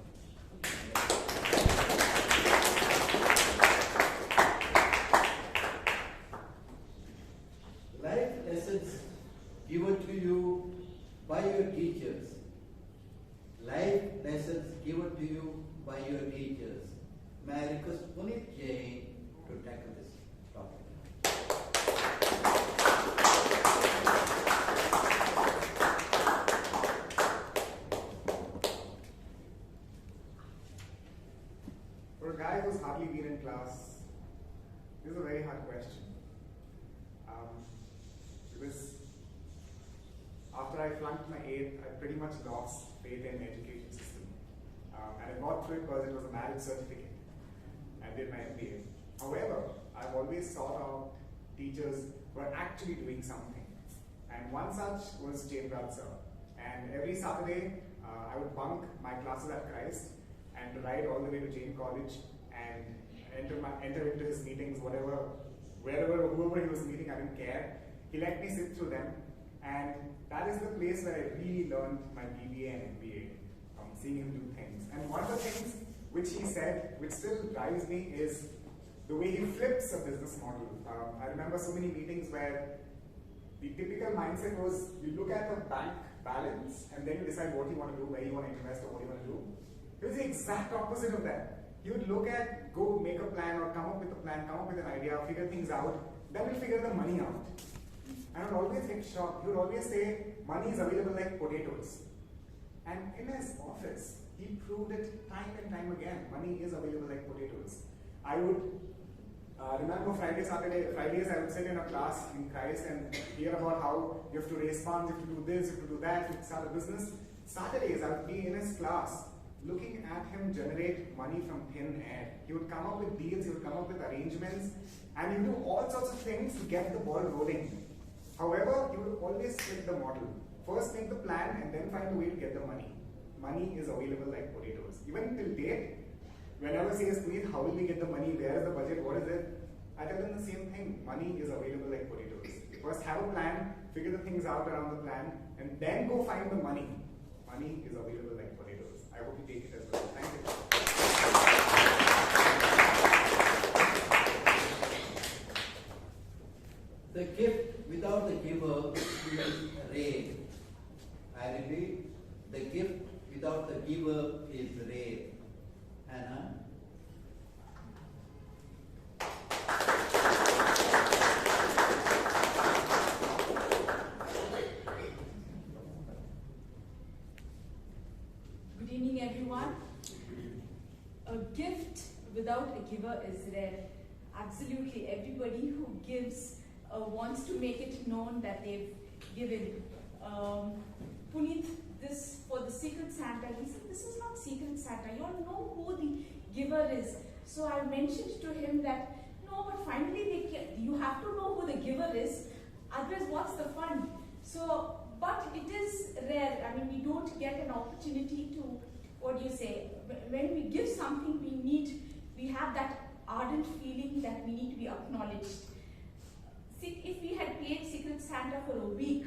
S17: Life lessons given to you by your teachers. Life lessons given to you by your teachers. May I request Puneet Jain to tackle this topic.
S18: For a guy who's hardly been in class, this is a very hard question. Because after I flunked my 8th, I pretty much lost faith in the education system. And I got through it because it was a marriage certificate. I did my MBA. However, I've always sought out teachers who are actually doing something. And one such was Rajendra sir. And every Saturday, I would bunk my classes at Christ and ride all the way to Jain College and enter into his meetings, wherever, whoever he was meeting, I didn't care. He let me sit through them. And that is the place where I really learned my BBA and MBA, seeing him do things. And one of the things which he said, which still drives me, is the way he flips a business model. I remember so many meetings where the typical mindset was, you look at the bank balance and then you decide what you want to do, where you want to invest, or what you want to do. It was the exact opposite of that. You would look at, go make a plan or come up with a plan, come up with an idea, figure things out, then we'll figure the money out. And I would always get shocked. He would always say, money is available like potatoes. And in his office, he proved it time and time again. Money is available like potatoes. I would remember Fridays I would sit in a class in Christ and hear about how you have to raise funds, you have to do this, you have to do that, you have to start a business. Saturdays, I would be in his class looking at him generate money from thin air. He would come up with deals, he would come up with arrangements, and he would do all sorts of things to get the ball rolling. However, he would always split the model. First make the plan and then find a way to get the money. Money is available like potatoes. Even till date, whenever he says, please, how will we get the money? Where is the budget? What is it? I tell him the same thing. Money is available like potatoes. First have a plan, figure the things out around the plan, and then go find the money. Money is available like potatoes. I hope you take it as well. Thank you.
S17: The gift without the giver is rare. I repeat, the gift without the giver is rare. Anna?
S19: Good evening, everyone. A gift without a giver is rare. Absolutely, everybody who gives wants to make it known that they've given. Puneet, this for the Secret Santa, he said, this is not Secret Santa. You all know who the giver is. So I mentioned to him that, no, but finally you have to know who the giver is. Otherwise, what's the fun? So, but it is rare. I mean, we don't get an opportunity to, what do you say, when we give something, we have that ardent feeling that we need to be acknowledged. See, if we had played Secret Santa for a week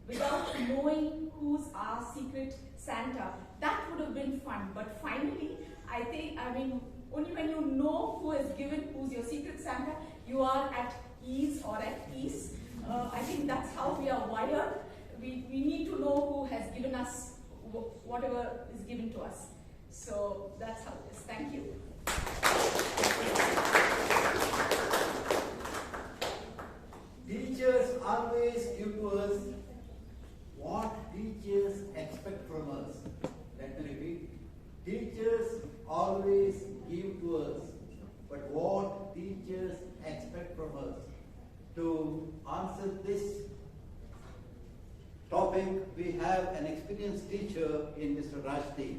S19: without knowing who's our Secret Santa, that would have been fun. But finally, only when you know who has given, who's your Secret Santa, you are at ease or at peace. I think that's how we are wired. We need to know who has given us whatever is given to us. So that's how it is. Thank you.
S17: Teachers always give to us what teachers expect from us. Let me repeat. Teachers always give to us, but what teachers expect from us. To answer topic, we have an experienced teacher in Mr. Rajendra.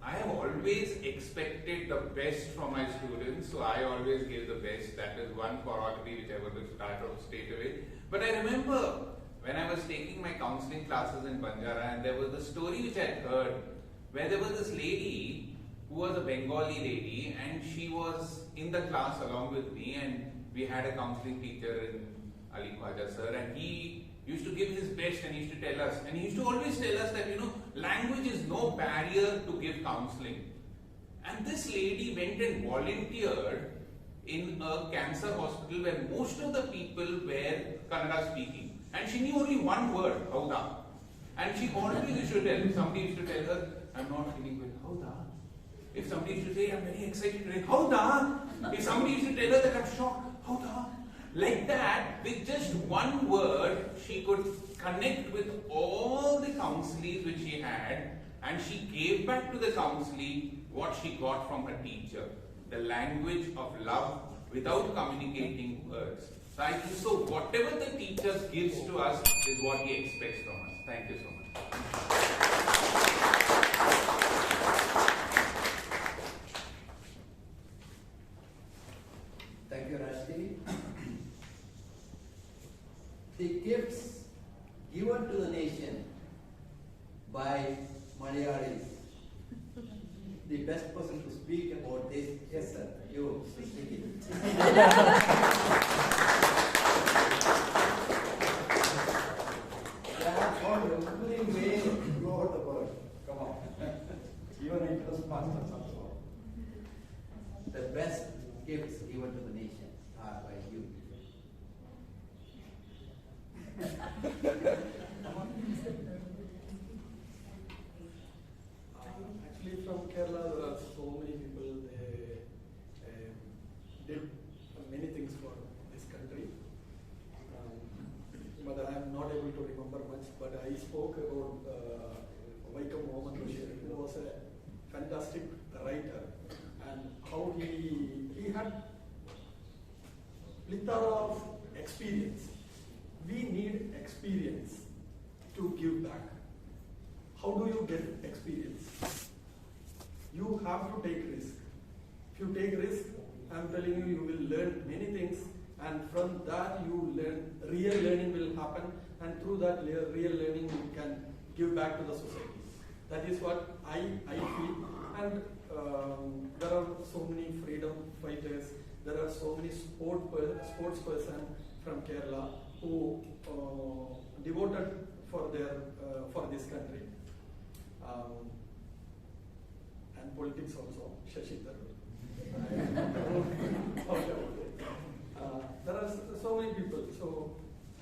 S20: I have always expected the best from my students, so I always give the best. That is one priority which I want to start off straight away. But I remember when I was taking my counseling classes in Banjara, and there was the story which I had heard, where there was this lady who was a Bengali lady, and she was in the class along with me, and we had a counseling teacher in Ali Khwaja sir, and he used to give his best and he used to tell us, and he used to always tell us that, language is no barrier to give counseling. And this lady went and volunteered in a cancer hospital where most of the people were Kannada speaking. And she knew only one word, Hauda. And she always used to tell, if somebody used to tell her, I'm not feeling good, Hauda. If somebody used to say, I'm very excited today, Hauda. If somebody used to tell her that I'm shocked, Hauda. Like that, with just one word, she could connect with all the counselees which she had, and she gave back to the counselee what she got from her teacher. The language of love without communicating words. So I think so whatever the teacher gives to us is what he expects from us. Thank you so much.
S17: Thank you, Rajendra. The gifts given to the nation by Malayalis. The best person to speak about this, yes sir, you speak it. They have found every way throughout the world. Come on. Even in Toastmasters also. The best gifts given to the nation are by you.
S21: Actually, from Kerala, there are so many people. They did many things for this country. But I am not able to remember much. But I spoke about Vaikom Mohammed Bashir, who was a fantastic writer, and how he had plethora of experience. We need experience to give back. How do you get experience? You have to take risk. If you take risk, I am telling you, you will learn many things, and from that you learn, real learning will happen, and through that real learning you can give back to the society. That is what I feel, and there are so many freedom fighters, there are so many sports person from Kerala who devoted for this country, and politics also. Shashi Tharoor. There are so many people, so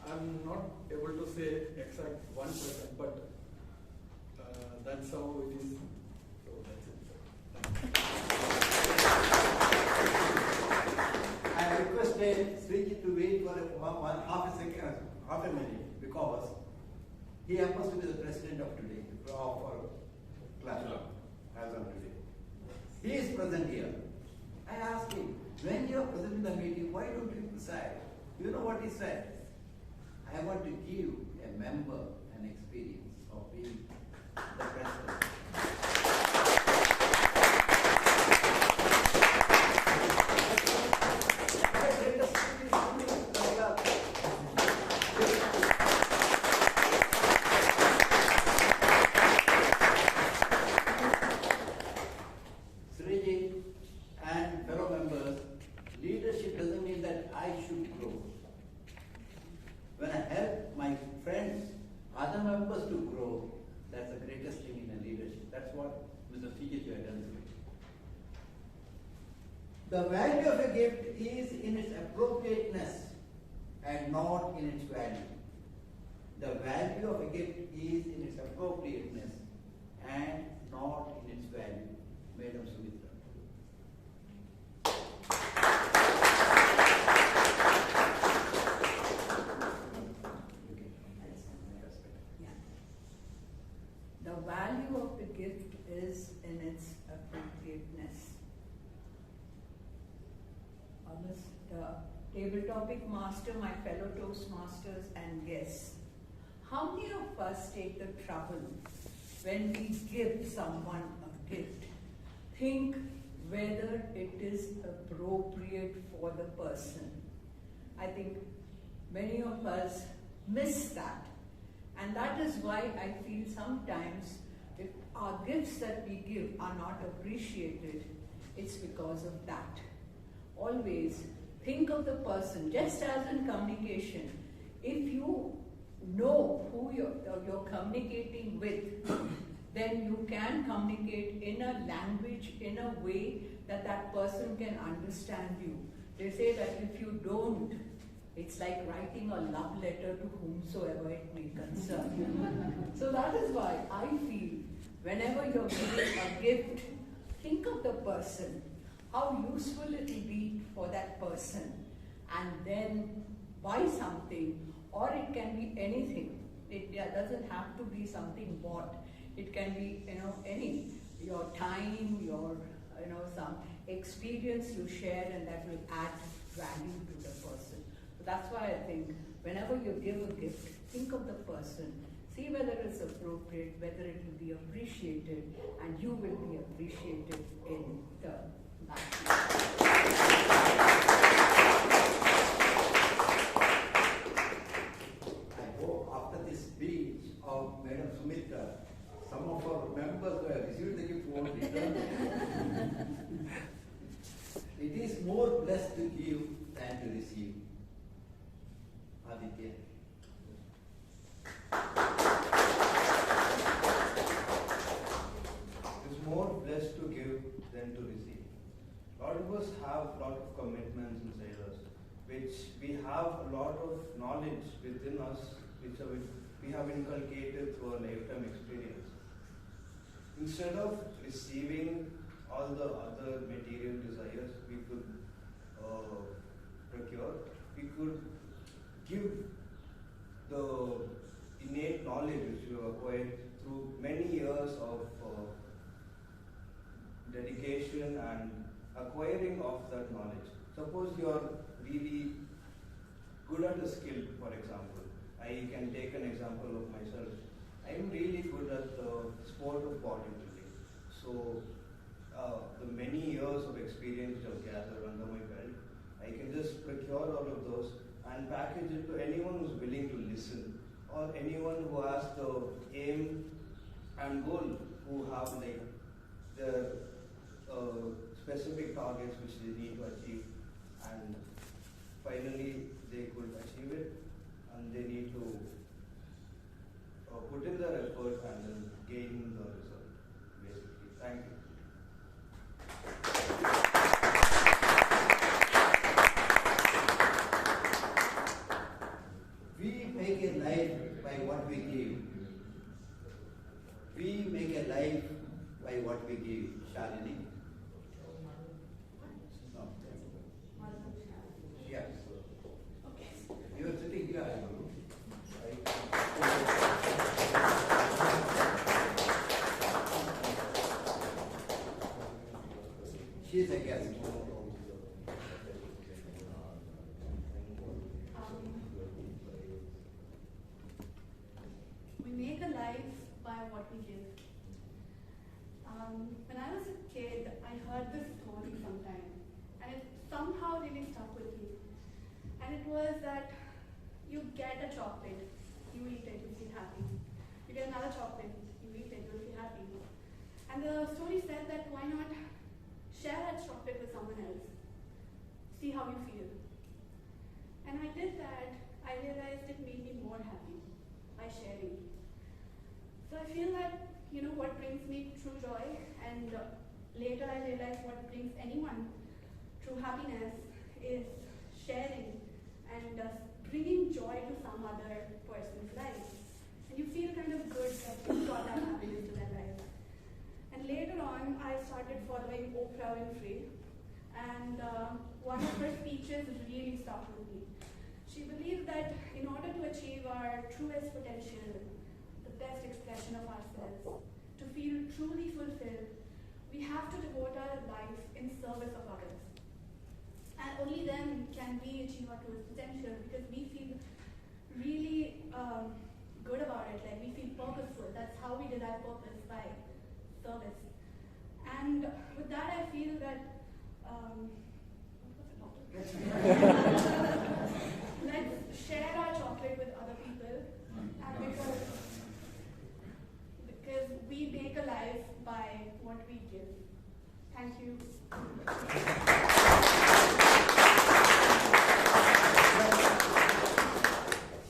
S21: I'm not able to say exact one person, but that's how it is. So that's it.
S17: I requested Srijit to wait for half a minute, because he happens to be the president of today, of our club, as of today. He is present here. I asked him, when you are present in the meeting, why don't you preside? You know what he said? I want to give a member an experience of being the president. The value of a gift is in its appropriateness and not in its value. The value of a gift is in its appropriateness and not in its value. Madam Sumitra.
S22: The value of the gift is
S5: is in its appropriateness. The table topic master, my fellow Toastmasters and guests. How many of us take the trouble when we give someone a gift, think whether it is appropriate for the person? I think many of us miss that. And that is why I feel sometimes if our gifts that we give are not appreciated, it's because of that. Always think of the person, just as in communication. If you know who you're communicating with, then you can communicate in a language, in a way that that person can understand you. They say that if you don't, it's like writing a love letter to whomsoever it may concern. So that is why I feel whenever you're giving a gift, think of the person, how useful it will be for that person, and then buy something, or it can be anything. It doesn't have to be something bought. It can be, your time, your, some experience you share, and that will add value to the person. So that's why I think whenever you give a gift, think of the person, see whether it's appropriate, whether it will be appreciated, and you will be appreciated in turn.
S17: I hope after this speech of Madam Sumitra, some of our members who have received the gift won't return. It is more blessed to give than to receive. Aditya. It is more blessed to give than to receive. A lot of us have a lot of commitments inside us, which we have a lot of knowledge within us, which we have inculcated through a lifetime experience. Instead of receiving all the other material desires we could procure, we could give the innate knowledge which we have acquired through many years of dedication and acquiring of that knowledge. Suppose you are really good at a skill, for example. I can take an example of myself. I am really good at the sport of bodybuilding. So the many years of experience which I've gathered under my belt, I can just procure all of those and package it to anyone who's willing to listen, or anyone who has the aim and goal, who have like their specific targets which they need to achieve, and finally they could achieve it, and they need to put in their effort and then gain the result, basically. Thank you. We make a life by what we give. We make a life by what we give. Shalini? No. Yes. Okay. You are sitting here. She is a guest.
S6: We make a life by what we give. When I was a kid, I heard this story sometime, and it somehow really stuck with me. And it was that you get a chocolate, you eat it, you feel happy. You get another chocolate, you eat it, you feel happy. And the story said that why not share that chocolate with someone else? See how you feel. And I did that. I realized it made me more happy by sharing. So I feel that, what brings me true joy, and later I realized what brings anyone true happiness is sharing and bringing joy to some other person's life. And you feel kind of good that you brought that happiness to their life. And later on, I started following Oprah Winfrey, and one of her speeches really stuck with me. She believed that in order to achieve our truest potential, the best expression of ourselves, to feel truly fulfilled, we have to devote our life in service of others. And only then can we achieve our true potential, because we feel really good about it, like we feel purposeful. That's how we derive purpose, by service. And with that, I feel that let's share our chocolate with other people, and because we make a life by what we give. Thank you.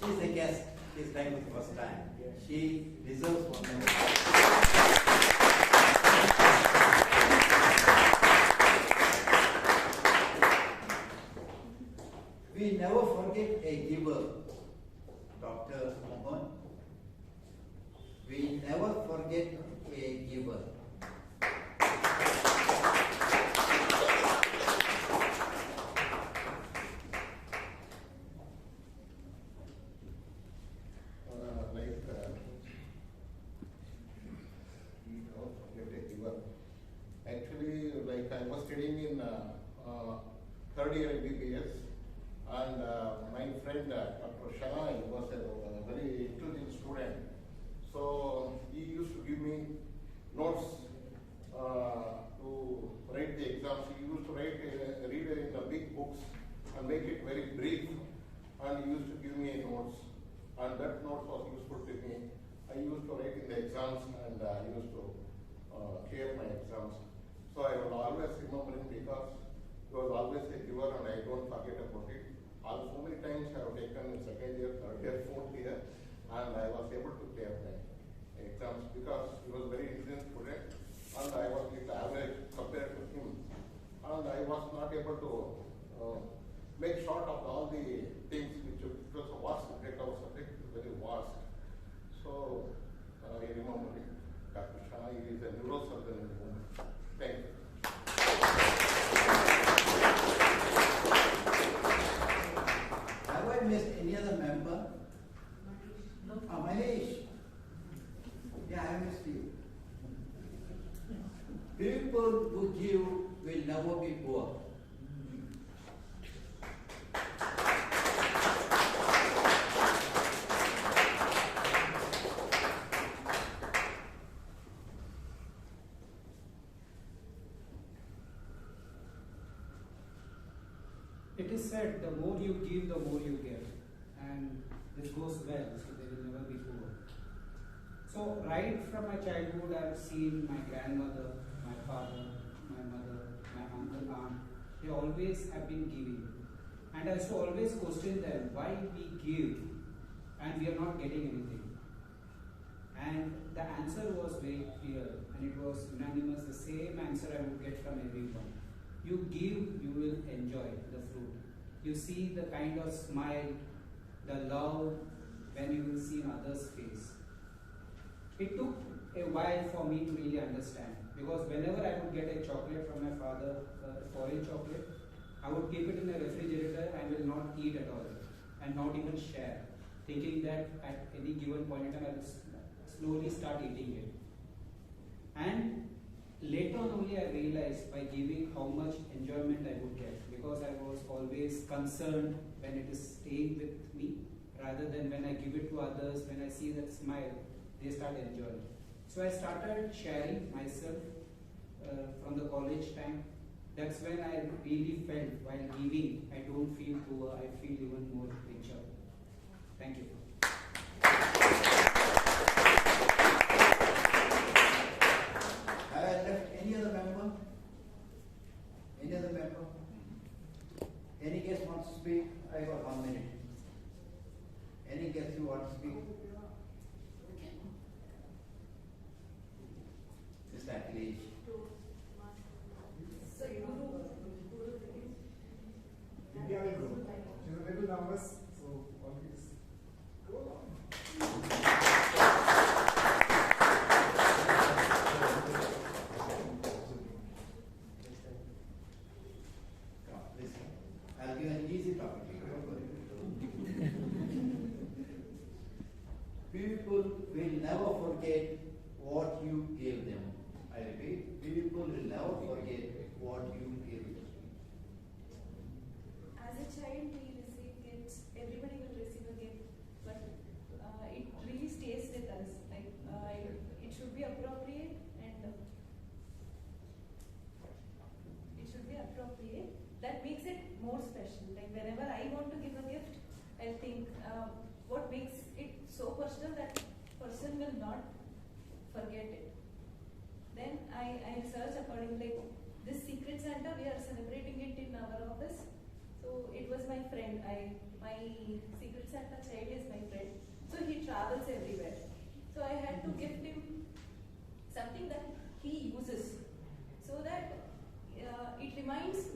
S14: She's a guest. She's dying for the first time. She deserves one more. We never forget a giver, Dr. Mohan. We never forget a giver.
S8: Actually, like I was studying in third year MBBS, and my friend Dr. Shana was a very intelligent student. So he used to give me notes to write the exams. He used to read in the big books and make it very brief. And he used to give me notes, and that notes was useful to me. I used to write in the exams, and I used to clear my exams. So I will always remember him because he was always a giver, and I don't forget about it. So many times I have taken in second year, third year, fourth year, and I was able to clear my exams because he was very intelligent student, and I was little average compared to him. And I was not able to make short of all the things which it was a vast subject. Our subject is very vast. So I remember him. Dr. Shah is a neurosurgeon in Mumbai. Thank you.
S14: Have I missed any other member? Mahesh. Yeah, I missed you. People who give will never be poor.
S10: It is said, the more you give, the more you get. And this goes well, so they will never be poor. So right from my childhood, I have seen my grandmother, my father, my mother, my uncle, aunt, they always have been giving. And I used to always question them, why we give and we are not getting anything. And the answer was very clear, and it was unanimous, the same answer I would get from everyone. You give, you will enjoy the fruit. You see the kind of smile, the love when you will see in others' face. It took a while for me to really understand, because whenever I would get a chocolate from my father, a foreign chocolate, I would keep it in the refrigerator and will not eat at all and not even share, thinking that at any given point in time I will slowly start eating it. And later on only I realized by giving how much enjoyment I would get, because I was always concerned when it is staying with me rather than when I give it to others. When I see that smile, they start enjoying. So I started sharing myself from the college time. That's when I really felt while giving, I don't feel poor, I feel even more richer. Thank you.
S14: Have I left any other member? Any other member? Any guest wants to speak? I got 1 minute. Any guest who wants to speak? Mr. Akhilesh.
S22: India will go. She's a little nervous, so always
S3: what you gave in the speech?
S19: As a child, we receive gifts. Everybody will receive a gift, but it really stays with us. Like it should be appropriate, and it should be appropriate. That makes it more special. Like whenever I want to give a gift, I think what makes it so personal that person will not forget it. Then I research accordingly. Like this Secret Santa, we are celebrating it in our office. So it was my friend. My Secret Santa child is my friend. So he travels everywhere. So I had to gift him something that he uses, so that it reminds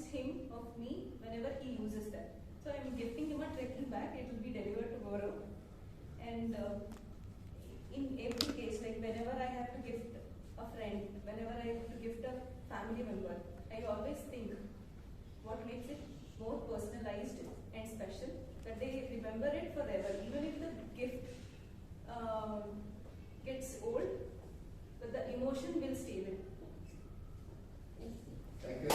S19: him of me whenever he uses that. So I'm gifting him a trekking bag. It will be delivered tomorrow. And in every case, like whenever I have to gift a friend, whenever I have to gift a family member, I always think what makes it more personalized and special, that they remember it forever, even if the gift gets old, but the emotion will stay with.
S3: Thank you.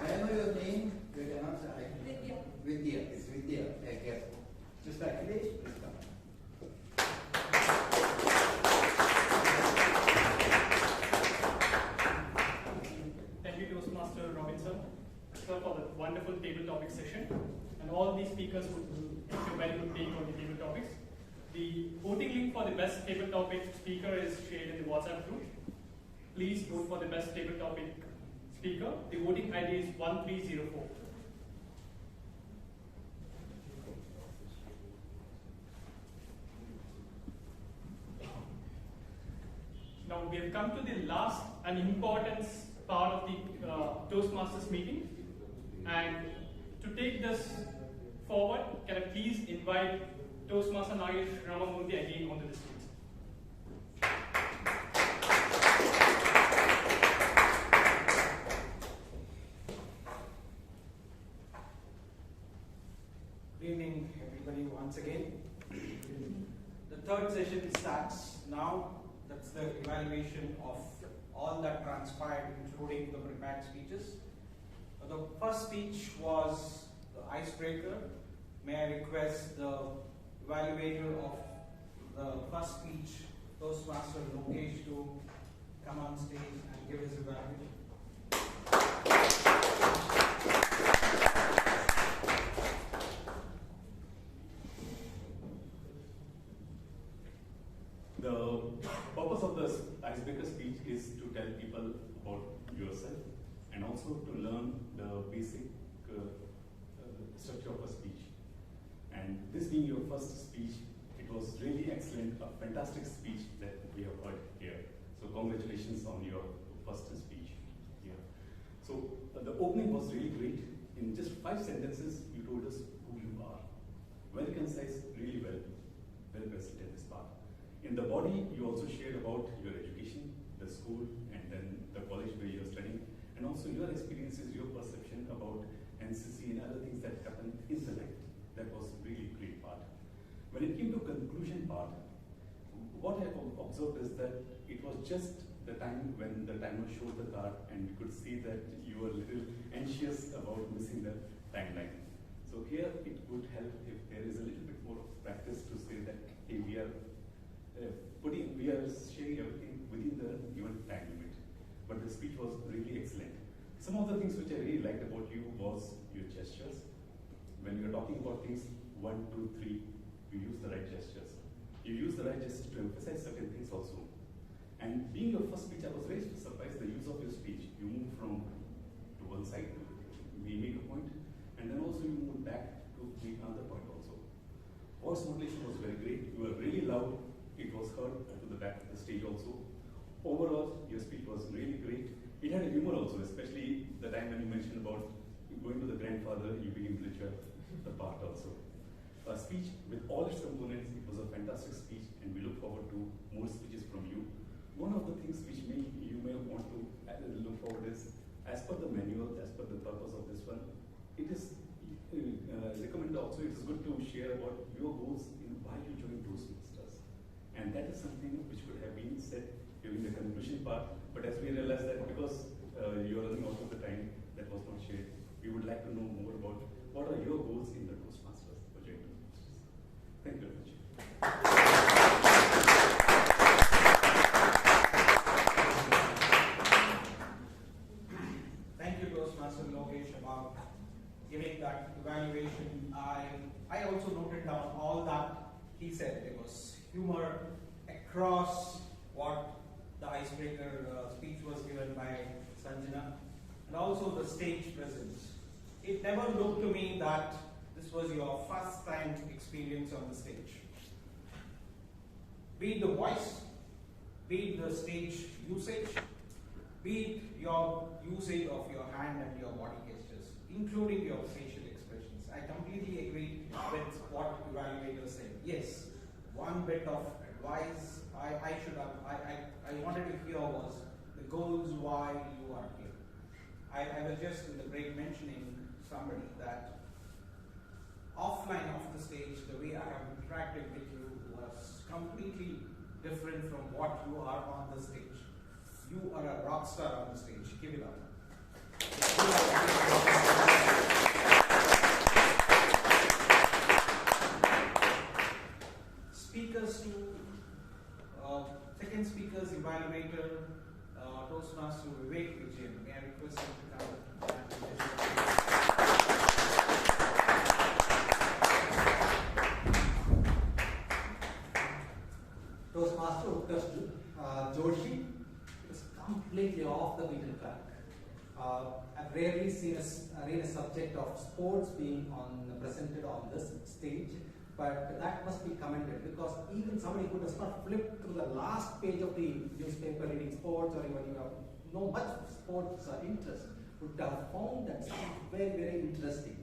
S3: May I know your name? You can answer.
S19: Vidya.
S3: Vidya. It's Vidya. Take care. Just like this, please come.
S9: Thank you, Toastmaster Robinson, sir, for the wonderful table topic session. And all these speakers would give a very good take on the table topics. The voting link for the best table topic speaker is shared in the WhatsApp group. Please vote for the best table topic speaker. The voting ID is 1304. Now we have come to the last and important part of the Toastmasters meeting. And to take this forward, can I please invite Toastmaster Nagesh Ramamurthy again onto the stage.
S10: Good evening, everybody, once again. The third session starts now. That's the evaluation of all that transpired, including the prepared speeches. The first speech was the icebreaker. May I request the evaluator of the first speech, Toastmaster Lokesh, to come on stage and give his evaluation.
S1: The purpose of the icebreaker speech is to tell people about yourself and also to learn the basic structure of a speech. And this being your first speech, it was really excellent, a fantastic speech that we have heard here. So congratulations on your first speech here. So the opening was really great. In just 5 sentences, you told us who you are. Very concise, really well presented this part. In the body, you also shared about your education, the school, and then the college where you're studying, and also your experiences, your perception about NCC and other things that happen in the life. That was really great part. When it came to conclusion part, what I observed is that it was just the time when the timer showed the card and we could see that you were a little anxious about missing the timeline. So here it would help if there is a little bit more practice to say that, hey, we are sharing everything within the given time limit. But the speech was really excellent. Some of the things which I really liked about you was your gestures. When you're talking about things, 1, 2, 3, you use the right gestures. You use the right gestures to emphasize certain things also. And being your first speech, I was very surprised the use of your speech. You moved from to one side to make a point, and then also you moved back to make another point also. Voice modulation was very great. You were really loud. It was heard to the back of the stage also. Overall, your speech was really great. It had a humor also, especially the time when you mentioned about going to the grandfather, you became richer, the part also. A speech with all its components, it was a fantastic speech, and we look forward to more speeches from you. One of the things which you may want to look forward is, as per the manual, as per the purpose of this one, it is recommended also, it is good to share about your goals in why you joined Toastmasters. And And that is something which could have been said during the conclusion part, but as we realized that because you are running out of the time, that was not shared. We would like to know more about what are your goals in the Toastmasters project. Thank you very much.
S10: Thank you, Toastmaster Lokesh, about giving that evaluation. I also noted down all that he said. There was humor across what the icebreaker speech was given by Sanjana, and also the stage presence. It never looked to me that this was your first time experience on the stage. Be it the voice, be it the stage usage, be it your usage of your hand and your body gestures, including your facial expressions. I completely agree with what evaluators said. Yes, one bit of advice I wanted to hear was the goals why you are here. I was just in the break mentioning somebody that offline of the stage, the way I have interacted with you was completely different from what you are on the stage. You are a rock star on the stage. Give it up. Speakers to second speakers, evaluator, Toastmaster Vivek Vijayan. May I request him to come?
S14: Toastmaster Uthkarsh, Joshi is completely off the beaten track. I've rarely seen a subject of sports being presented on this stage, but that must be commended because even somebody who does not flip through the last page of the newspaper reading sports or even know much of sports interest would have found that something very, very interesting,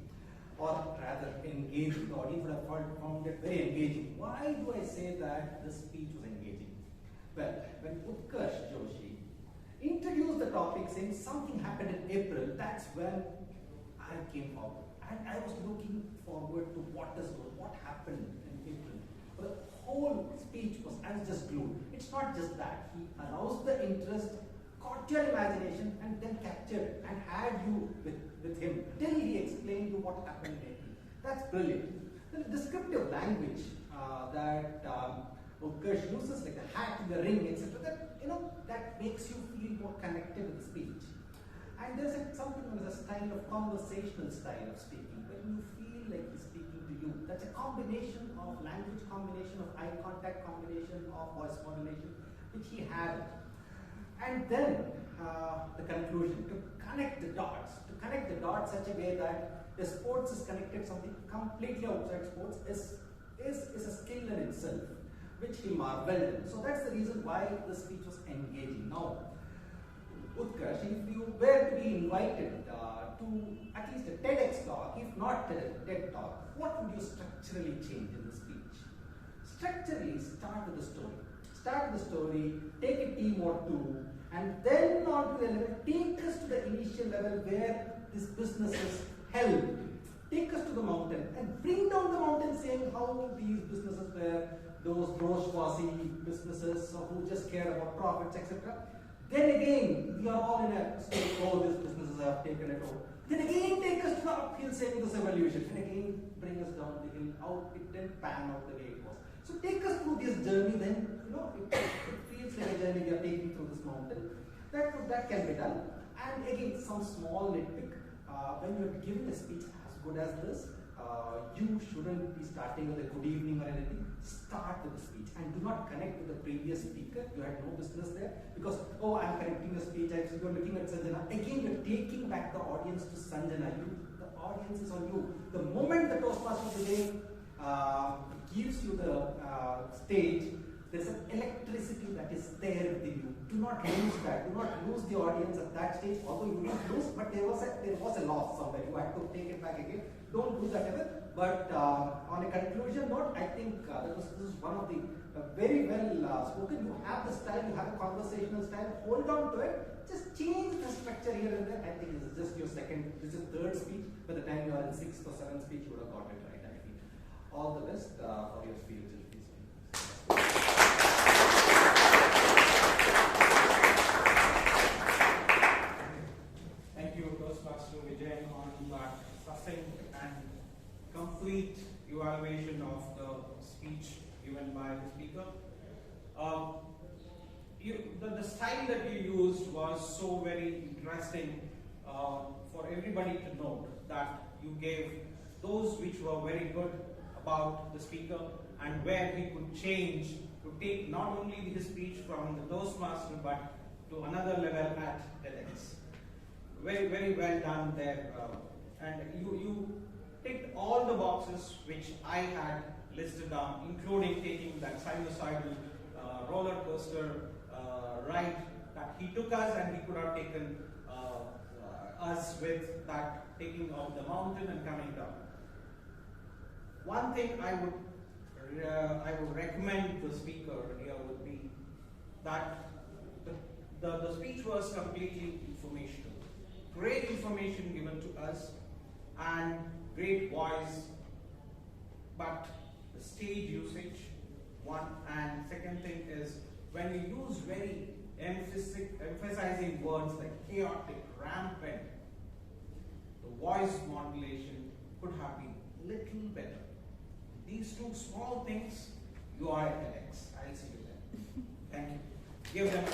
S14: or rather engaging. The audience would have found it very engaging. Why do I say that this speech was engaging? Well, when Uthkarsh Joshi introduced the topic saying something happened in April, that's when I came forward. And I was looking forward to what happened in April. But the whole speech I was just glued. It's not just that. He aroused the interest, caught your imagination, and then captured it and had you with him till he explained you what happened in April. That's brilliant. The descriptive language that Uthkarsh uses, like the hat in the ring, etc., that makes you feel more connected with the speech. And there's something known as a style of conversational style of speaking, where you feel like he's speaking to you. That's a combination of language combination, of eye contact combination, of voice modulation, which he had. And then the conclusion, to connect the dots such a way that the sports is connected, something completely outside sports is a skill in itself, which he marveled in. So that's the reason why the speech was engaging. Now, Uthkarsh, if you were to be invited to at least a TEDx talk, if not a TED talk, what would you structurally change in the speech? Structurally, start with the story. Start with the story, take a team or two, and then on to the level, take us to the initial level where this business is held. Take us to the mountain and bring down the mountain saying how these businesses were those bourgeoisie businesses who just care about profits, etc. Then again, we are all in a state, oh, these businesses have taken it over. Then again, take us to the uphill saying this evolution, and again, bring us down the hill, how it didn't pan out the way it was. So take us through this journey, then, it feels like a journey we are taking through this mountain. That can be done. And again, some small nitpick, when you are giving a speech as good as this, you shouldn't be starting with a good evening or anything. Start with the speech and do not connect with the previous speaker. You had no business there because, oh, I'm connecting the speech. You're looking at Sanjana. Again, you're taking back the audience to Sanjana. The audience is on you. The moment the Toastmaster today gives you the stage, there's an electricity that is there within you. Do not lose that. Do not lose the audience at that stage. Although you didn't lose, but there was a loss somewhere. You had to take it back again. Don't do that ever. But on a conclusion note, I think this is one of the very well spoken. You have the style, you have a conversational style. Hold on to it. Just change the structure here and there. I think this is just your third speech. By the time you are in 6th or 7th speech, you would have got it right. I feel. All the best for your speech.
S10: the style that you used was so very interesting for everybody to note, that you gave those which were very good about the speaker and where he could change to take not only his speech from the Toastmaster but to another level at TEDx. Very, very well done there. And you ticked all the boxes which I had listed down, including taking that sinusoidal roller coaster ride that he took us, and he could have taken us with that taking of the mountain and coming down. One thing I would recommend the speaker here would be that the speech was completely informational. Great information given to us and great voice, but the stage usage, one, and second thing is when you use very emphasizing words like chaotic, rampant, the voice modulation could have been a little better. These two small things, you are at TEDx. I'll see you there. Thank you. Give them a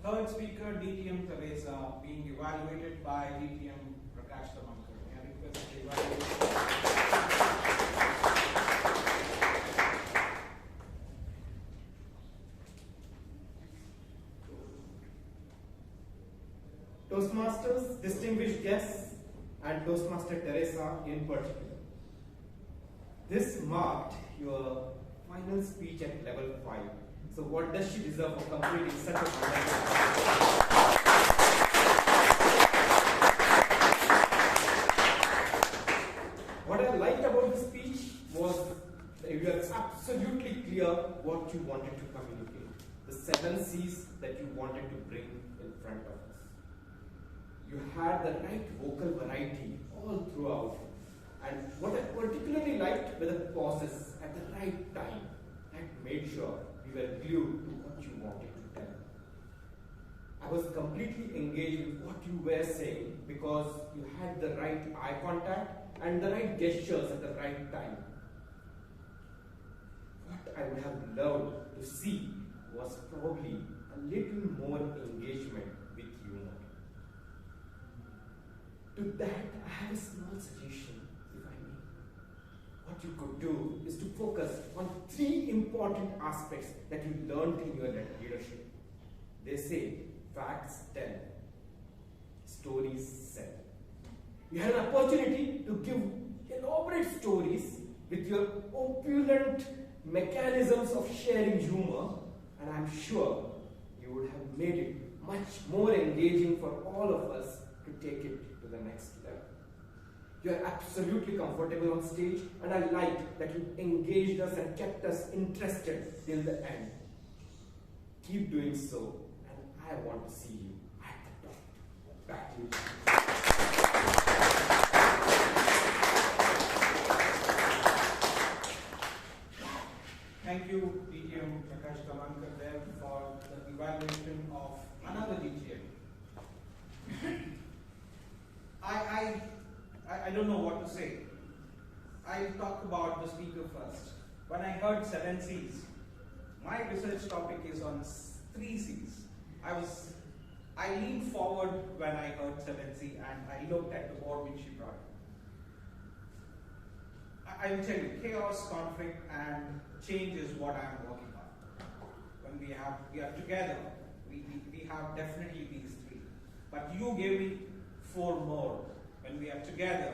S10: third speaker, DTM Theresa, being evaluated by DTM Prakash Tamankar. May I request the evaluation?
S4: Toastmasters, distinguished guests, and Toastmaster Theresa in particular. This marked your final speech at level 5. So what does she deserve for completing such a wonderful? What I liked about the speech was that you were absolutely clear what you wanted to communicate. The 7 C's that you wanted to bring in front of us. You had the right vocal variety all throughout. And what I particularly liked were the pauses at the right time that made sure we were glued to what you wanted to tell. I was completely engaged with what you were saying because you had the right eye contact and the right gestures at the right time. What I would have loved to see was probably a little more engagement with humor. To that, I have a small suggestion, if I may. What you could do is to focus on 3 important aspects that you learned in your leadership. They say, facts tell, stories sell. You had an opportunity to give elaborate stories with your opulent mechanisms of sharing humor, and I'm sure you would have made it much more engaging for all of us to take it to the next level. You are absolutely comfortable on stage, and I like that you engaged us and kept us interested till the end. Keep doing so, and I want to see you at the top. Back to you.
S10: Thank you, DTM Prakash Tamankar there for the evaluation of another DTM. I don't know what to say. I'll talk about the speaker first. When I heard 7 C's, my research topic is on 3 C's. I leaned forward when I heard 7C and I looked at the board which she brought. I will tell you, chaos, conflict, and change is what I'm working on. When we are together, we have definitely these 3. But you gave me 4 more. When we are together,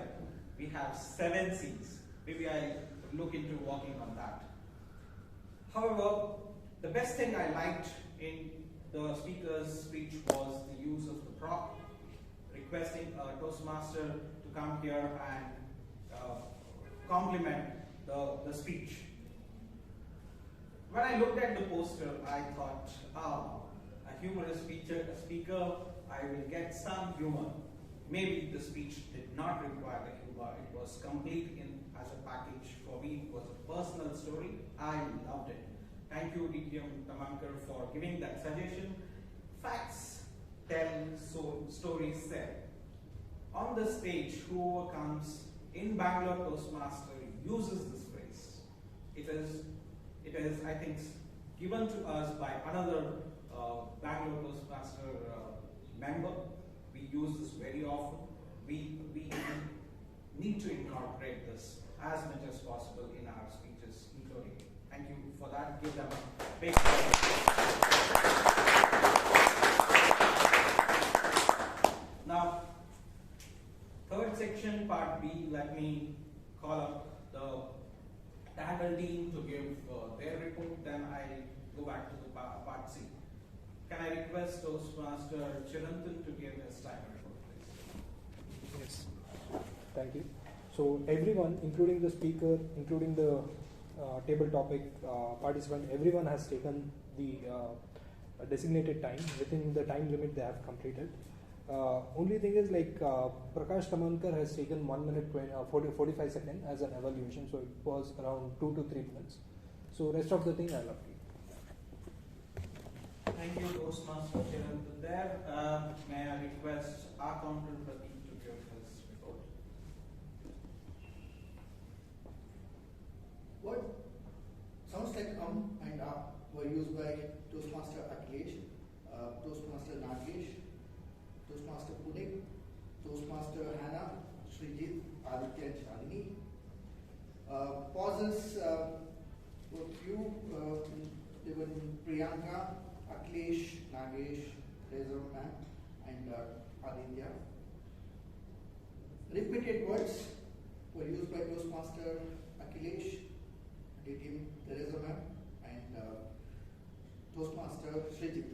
S10: we have 7 C's. Maybe I look into working on that. However, the best thing I liked in the speaker's speech was the use of the prop, requesting a Toastmaster to come here and compliment the speech. When I looked at the poster, I thought, a humorous speaker, I will get some humor. Maybe the speech did not require the humor. It was complete as a package. For me, it was a personal story. I loved it. Thank you, DTM Tamankar, for giving that suggestion. Facts tell, so stories sell. On the stage, whoever comes in Bangalore Toastmaster uses this phrase. It is, I think, given to us by another Bangalore Toastmaster member. We use this very often. We need to incorporate this as much as possible in our speeches, including. Thank you for that. Give them a big Now, third section, part B, let me call up the handle team to give their report, then I go back to the part C. Can I request Toastmaster Chirantan to give his time report, please?
S11: Yes, thank you. So everyone, including the speaker, including the table topic participant, everyone has taken the designated time within the time limit they have completed. Only thing is like Prakash Tamankar has taken 1 minute 45 seconds as an evaluation, so it was around 2 to 3 minutes. So rest of the thing I'll update.
S10: Thank you, Toastmaster Chirantan. There, may I request our counter Pradeep to give his report.
S3: What sounds like and were used by Toastmaster Akhilesh, Toastmaster Nagesh, Toastmaster Punek, Toastmaster Hannah, Srijit, Aditya and Shalini. Pauses were few, they were Priyanka, Akhilesh, Nagesh, Theresa and Aditya. Repeated words were used by Toastmaster Akhilesh, DTM Theresa and Toastmaster Srijit.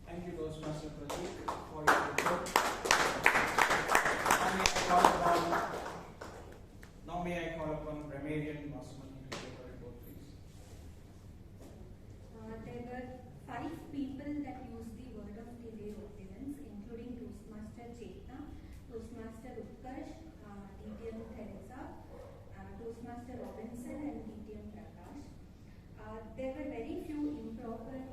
S10: Thank you, Toastmaster Pradeep, for your report. Now may I call upon Ramarian Masmani to give a report, please.
S22: There were 5 people that used the word of the day ordinance, including Toastmaster Chetna, Toastmaster Uthkarsh, DTM Theresa, Toastmaster Robinson and DTM Prakash. There were very few improper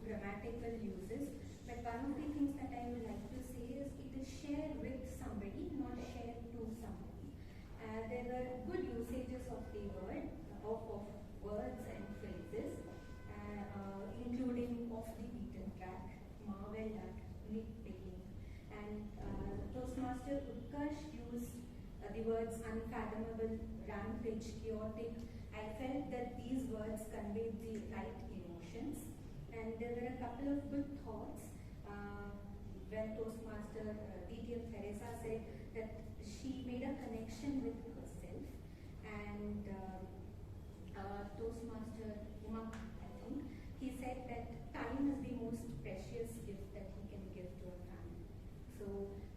S22: grammatical uses, but one of the things that I would like to say is it is shared with somebody, not shared to somebody. There were good usages of the word, of words and phrases, including off the beaten track, marvel at, nitpicking, and Toastmaster Uthkarsh used the words unfathomable, rampage, chaotic. I felt that these words conveyed the right emotions. And there were a couple of good thoughts when Toastmaster DTM Theresa said that she made a connection with herself, and Toastmaster Uma, I think, he said that time is the most precious gift that he can give to a family. So,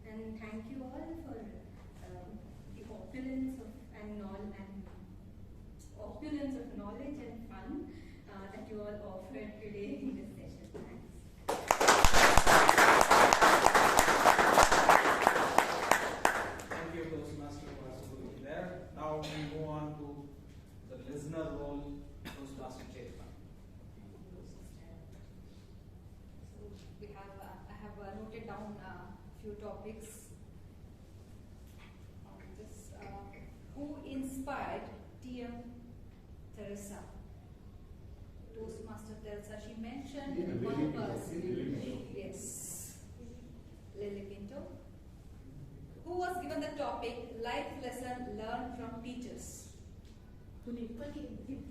S22: and thank you all for the opulence of knowledge and fun that you all offered today in this session. Thanks.
S10: Thank you, Toastmaster Vasudhu. There. Now we move on to the listener role, Toastmaster Chetna.
S12: So I have noted down a few topics. Who inspired TM Theresa? Toastmaster Theresa, she mentioned one person. Yes. Lily Pinto. Who was given the topic life lesson learned from teachers?
S16: Puneet.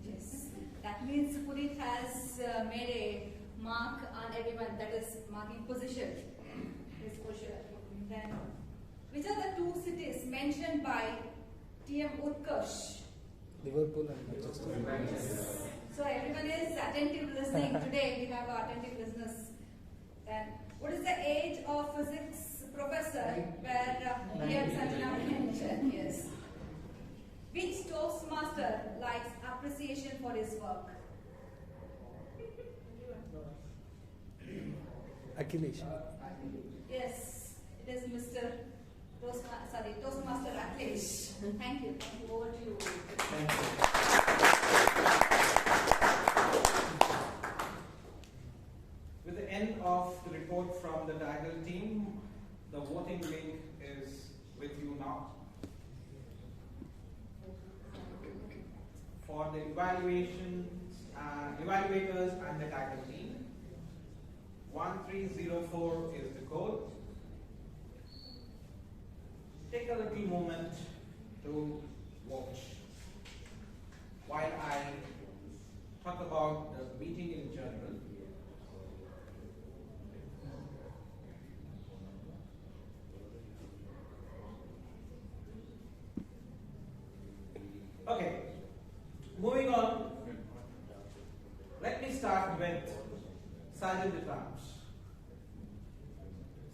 S12: Yes. That means Puneet has made a mark on everyone, that is marking position. His position. Then, which are the 2 cities mentioned by TM Uthkarsh?
S11: Liverpool and Manchester.
S12: Yes. So everyone is attentive listening. Today we have attentive listeners. Then, what is the age of physics professor where TM Sanjana mentioned? Yes. Which Toastmaster likes appreciation for his work?
S11: Akhilesh.
S12: Yes, it is Mr. Toastmaster Akhilesh. Thank you. Over to you.
S10: Thank you. With the end of the report from the diagonal team, the voting link is with evaluators and the tackle team. 1304 is the code. Take a little moment to watch while I talk about the meeting in general. Okay, moving on. Let me start with Sergeant at Arms.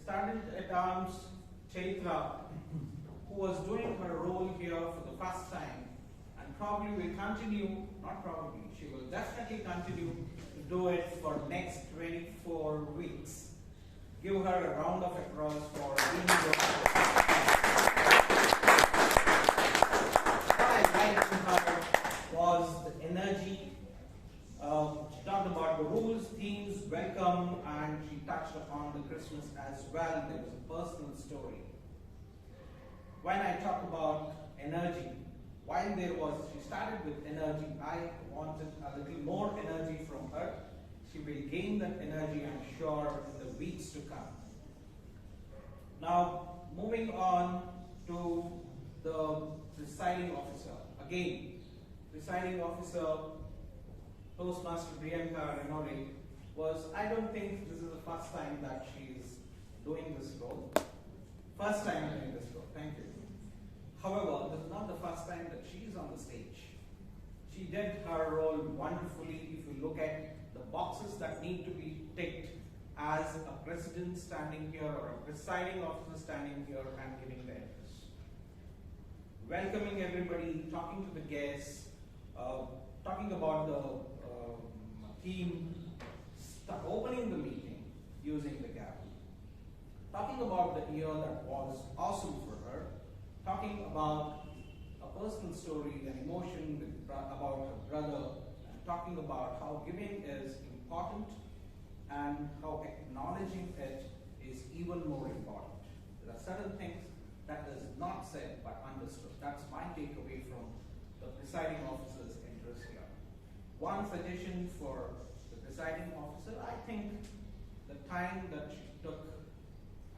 S10: Sergeant at Arms Theresa, who was doing her role here for the first time and probably will continue, not probably, she will definitely continue to do it for next 24 weeks. Give her a round of applause for being here. What I liked in her was the energy. She talked about the rules, themes, welcome, and she touched upon the Christmas as well. There was a personal story. When I talk about energy, while she started with energy, I wanted a little more energy from her. She will gain that energy, I'm sure, in the weeks to come. Now, moving on to the presiding officer. Again, presiding officer, Toastmaster Priyanka Renore, I don't think this is the first time that she is doing this role. First time doing this role, thank you. However, this is not the first time that she is on the stage. She did her role wonderfully. If you look at the boxes that need to be ticked as a president standing here or a presiding officer standing here and giving the address. Welcoming everybody, talking to the guests, talking about the theme, opening the meeting using the gavel, talking about the year that was awesome for her, talking about a personal story, an emotion about her brother, and talking about how giving is important and how acknowledging it is even more important. There are certain things that is not said but understood. That's my takeaway from the presiding officer's interest here. One suggestion for the presiding officer, I think the time that she took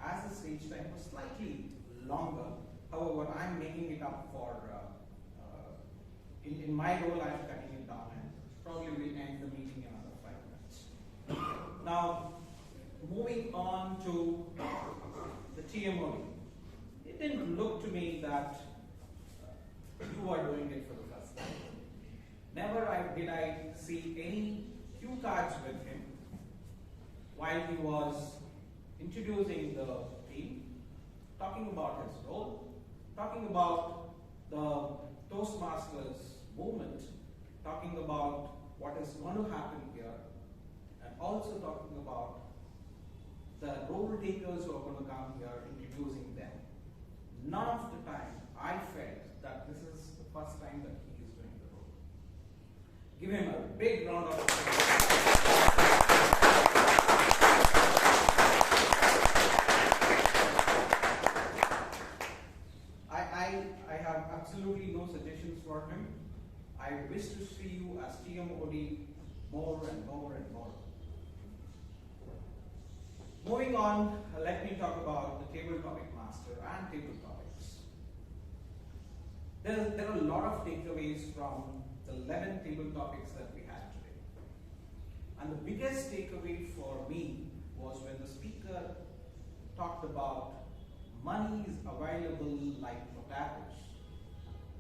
S10: as a stage time was slightly longer. However, I'm making it up for, in my role, I'm cutting it down and probably will end the meeting in another 5 minutes. Now, moving on to the TMOD. It didn't look to me that you are doing it for the first time. Never did I see any cue cards with him while he was introducing the team, talking about his role, talking about the Toastmasters movement, talking about what is going to happen here, and also talking about the role takers who are going to come here, introducing them. None of the time I felt that this is the first time that he is doing the role. Give him a big round of applause. I have absolutely no suggestions for him. I wish to see you as TMOD more and more and more. Moving on, let me talk about the table topic master and table topics. There are a lot of takeaways from the 11 table topics that we had today. And the biggest takeaway for me was when the speaker talked about money is available like potatoes.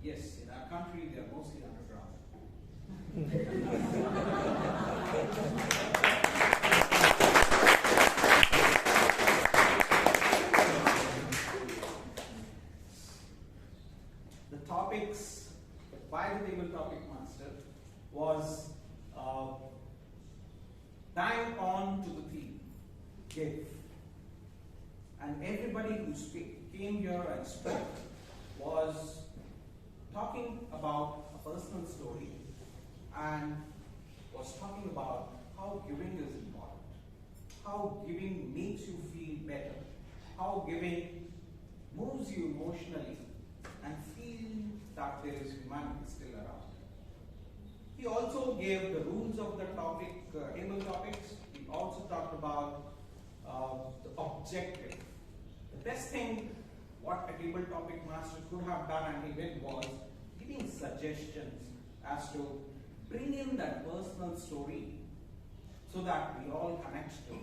S10: Yes, in our country they are mostly underground. The topics by the table topic master was dive on to the theme, give. And everybody who came here and spoke was talking about a personal story and was talking about how giving is important, how giving makes you feel better, how giving moves you emotionally and feel that there is humanity still around. He also gave the rules of the topic, table topics. He also talked about the objective. The best thing what a table topic master could have done, and he did, was giving suggestions as to bring in that personal story so that we all connect to it.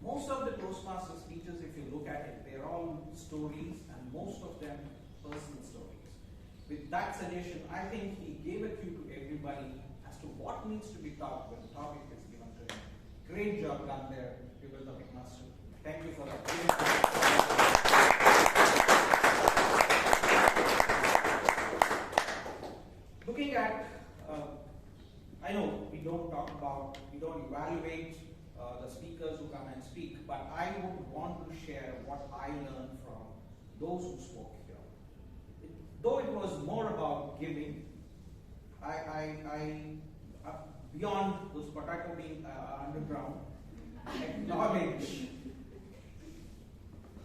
S10: Most of the Toastmaster speeches, if you look at it, they're all stories, and most of them personal stories. With that suggestion, I think he gave a cue to everybody as to what needs to be taught when the topic is given to him. Great job done there, table topic master. Thank you for that. Looking at, I know we don't evaluate the speakers who come and speak, but I would want to share what I learned from those who spoke here. Though it was more about giving, I beyond those potato being underground, acknowledge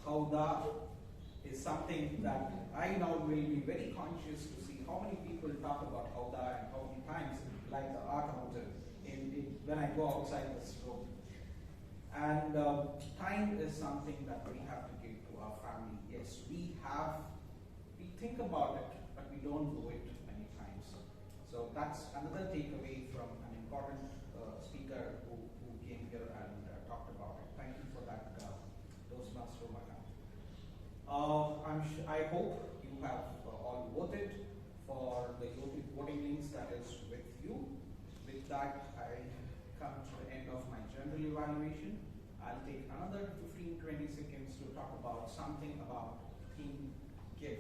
S10: how that is something that I now will be very conscious to see how many people talk about Howda and how many times, like the art mountain, when I go outside this room. And time is something that we have to give to our family. Yes, we think about it, but we don't do it many times. So that's another takeaway from an important speaker who came here and talked about it. Thank you for that, Toastmaster Madtha. I hope you have all voted for the voting links that is with you. With that, I come to the end of my general evaluation. I'll take another 15-20 seconds to talk about something about theme GIF.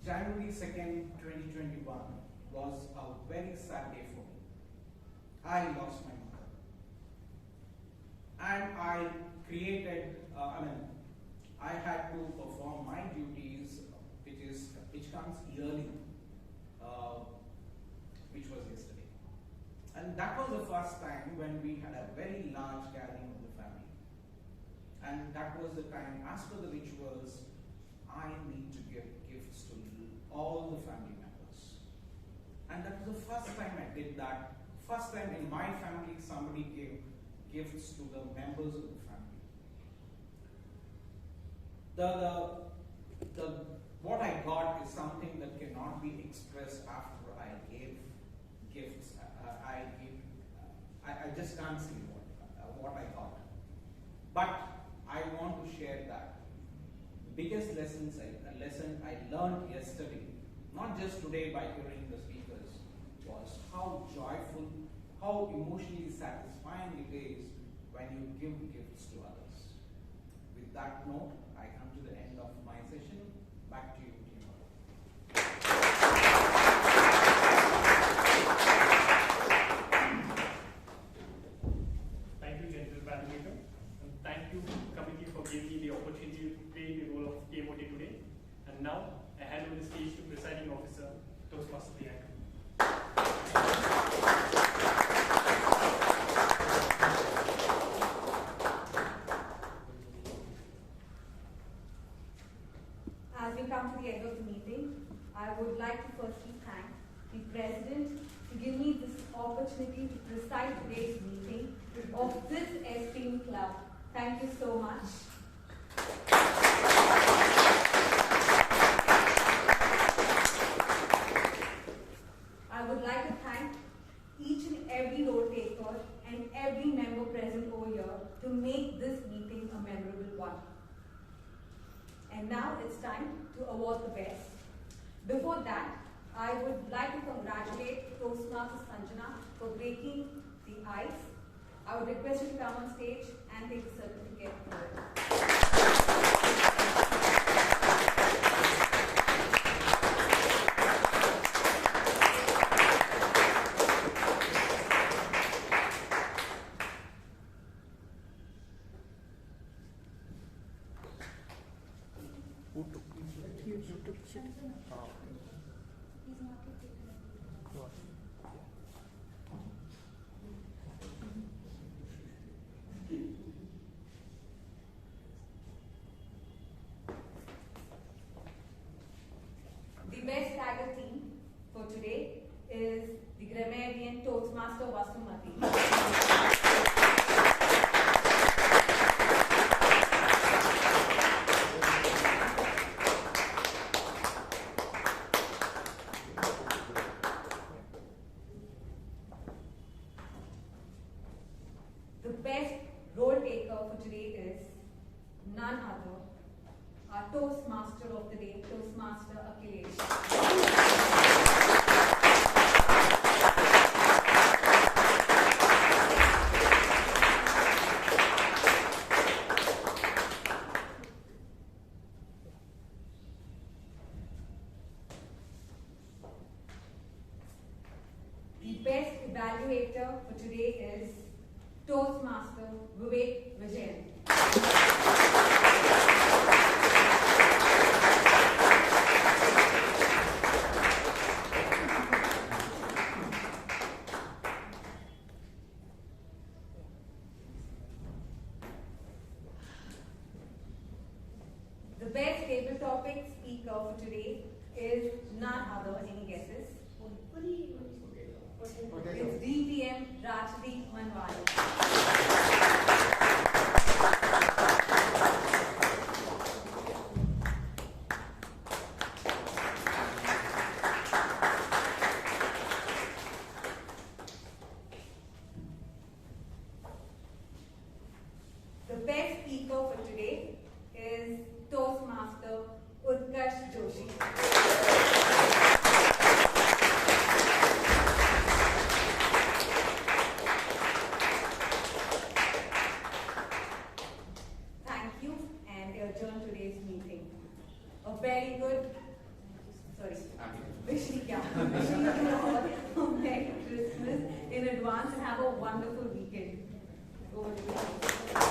S10: January 2nd, 2021 was a very sad day for me. I lost my mother. And I created, I had to perform my duties, which comes yearly, which was yesterday. And that was the first time when we had a very large gathering of the family. And that was the time, as per the rituals, I need to give gifts to all the family members. And that was the first time I did that. First time in my family somebody gave gifts to the members of the family. What I got is something that cannot be expressed after I gave gifts. I just can't say what I got. But I want to share that. The biggest lesson I learned yesterday, not just today by hearing the speakers, was how joyful, how emotionally satisfying it is when you give gifts to others. With that note, I come to the end of my session. Back to you, Tina.
S9: Thank you, General Evaluator, and thank you, committee, for giving me the opportunity to play the role of KMOT today. And now, I hand over the stage to Presiding Officer, Toastmaster Bianca.
S2: As we come to the end of the meeting, I would like to firstly thank the President to give me this opportunity to preside today's meeting of this esteemed club. Thank you so much. I would like to thank each and every role taker and every member present over here to make this meeting a memorable one. And now it's time to award the best. Before that, I would like to congratulate Toastmaster Sanjana for breaking the ice. I would request you to come on stage and take the certificate for it. The best tagger team for today is grammarian Toastmaster Vasumati. The best role taker for today is none other, our Toastmaster of the day, Toastmaster Akhilesh. The best evaluator for today is Toastmaster Vivek Vijayan. The best table topic speaker for today is none other, any guesses? It's DTM Rajdeep Manwani. The best speaker for today is Toastmaster Uthkarsh Joshi. Thank you, and we adjourn today's meeting. A very good, wishing you all a Merry Christmas in advance and have a wonderful weekend. Over to you.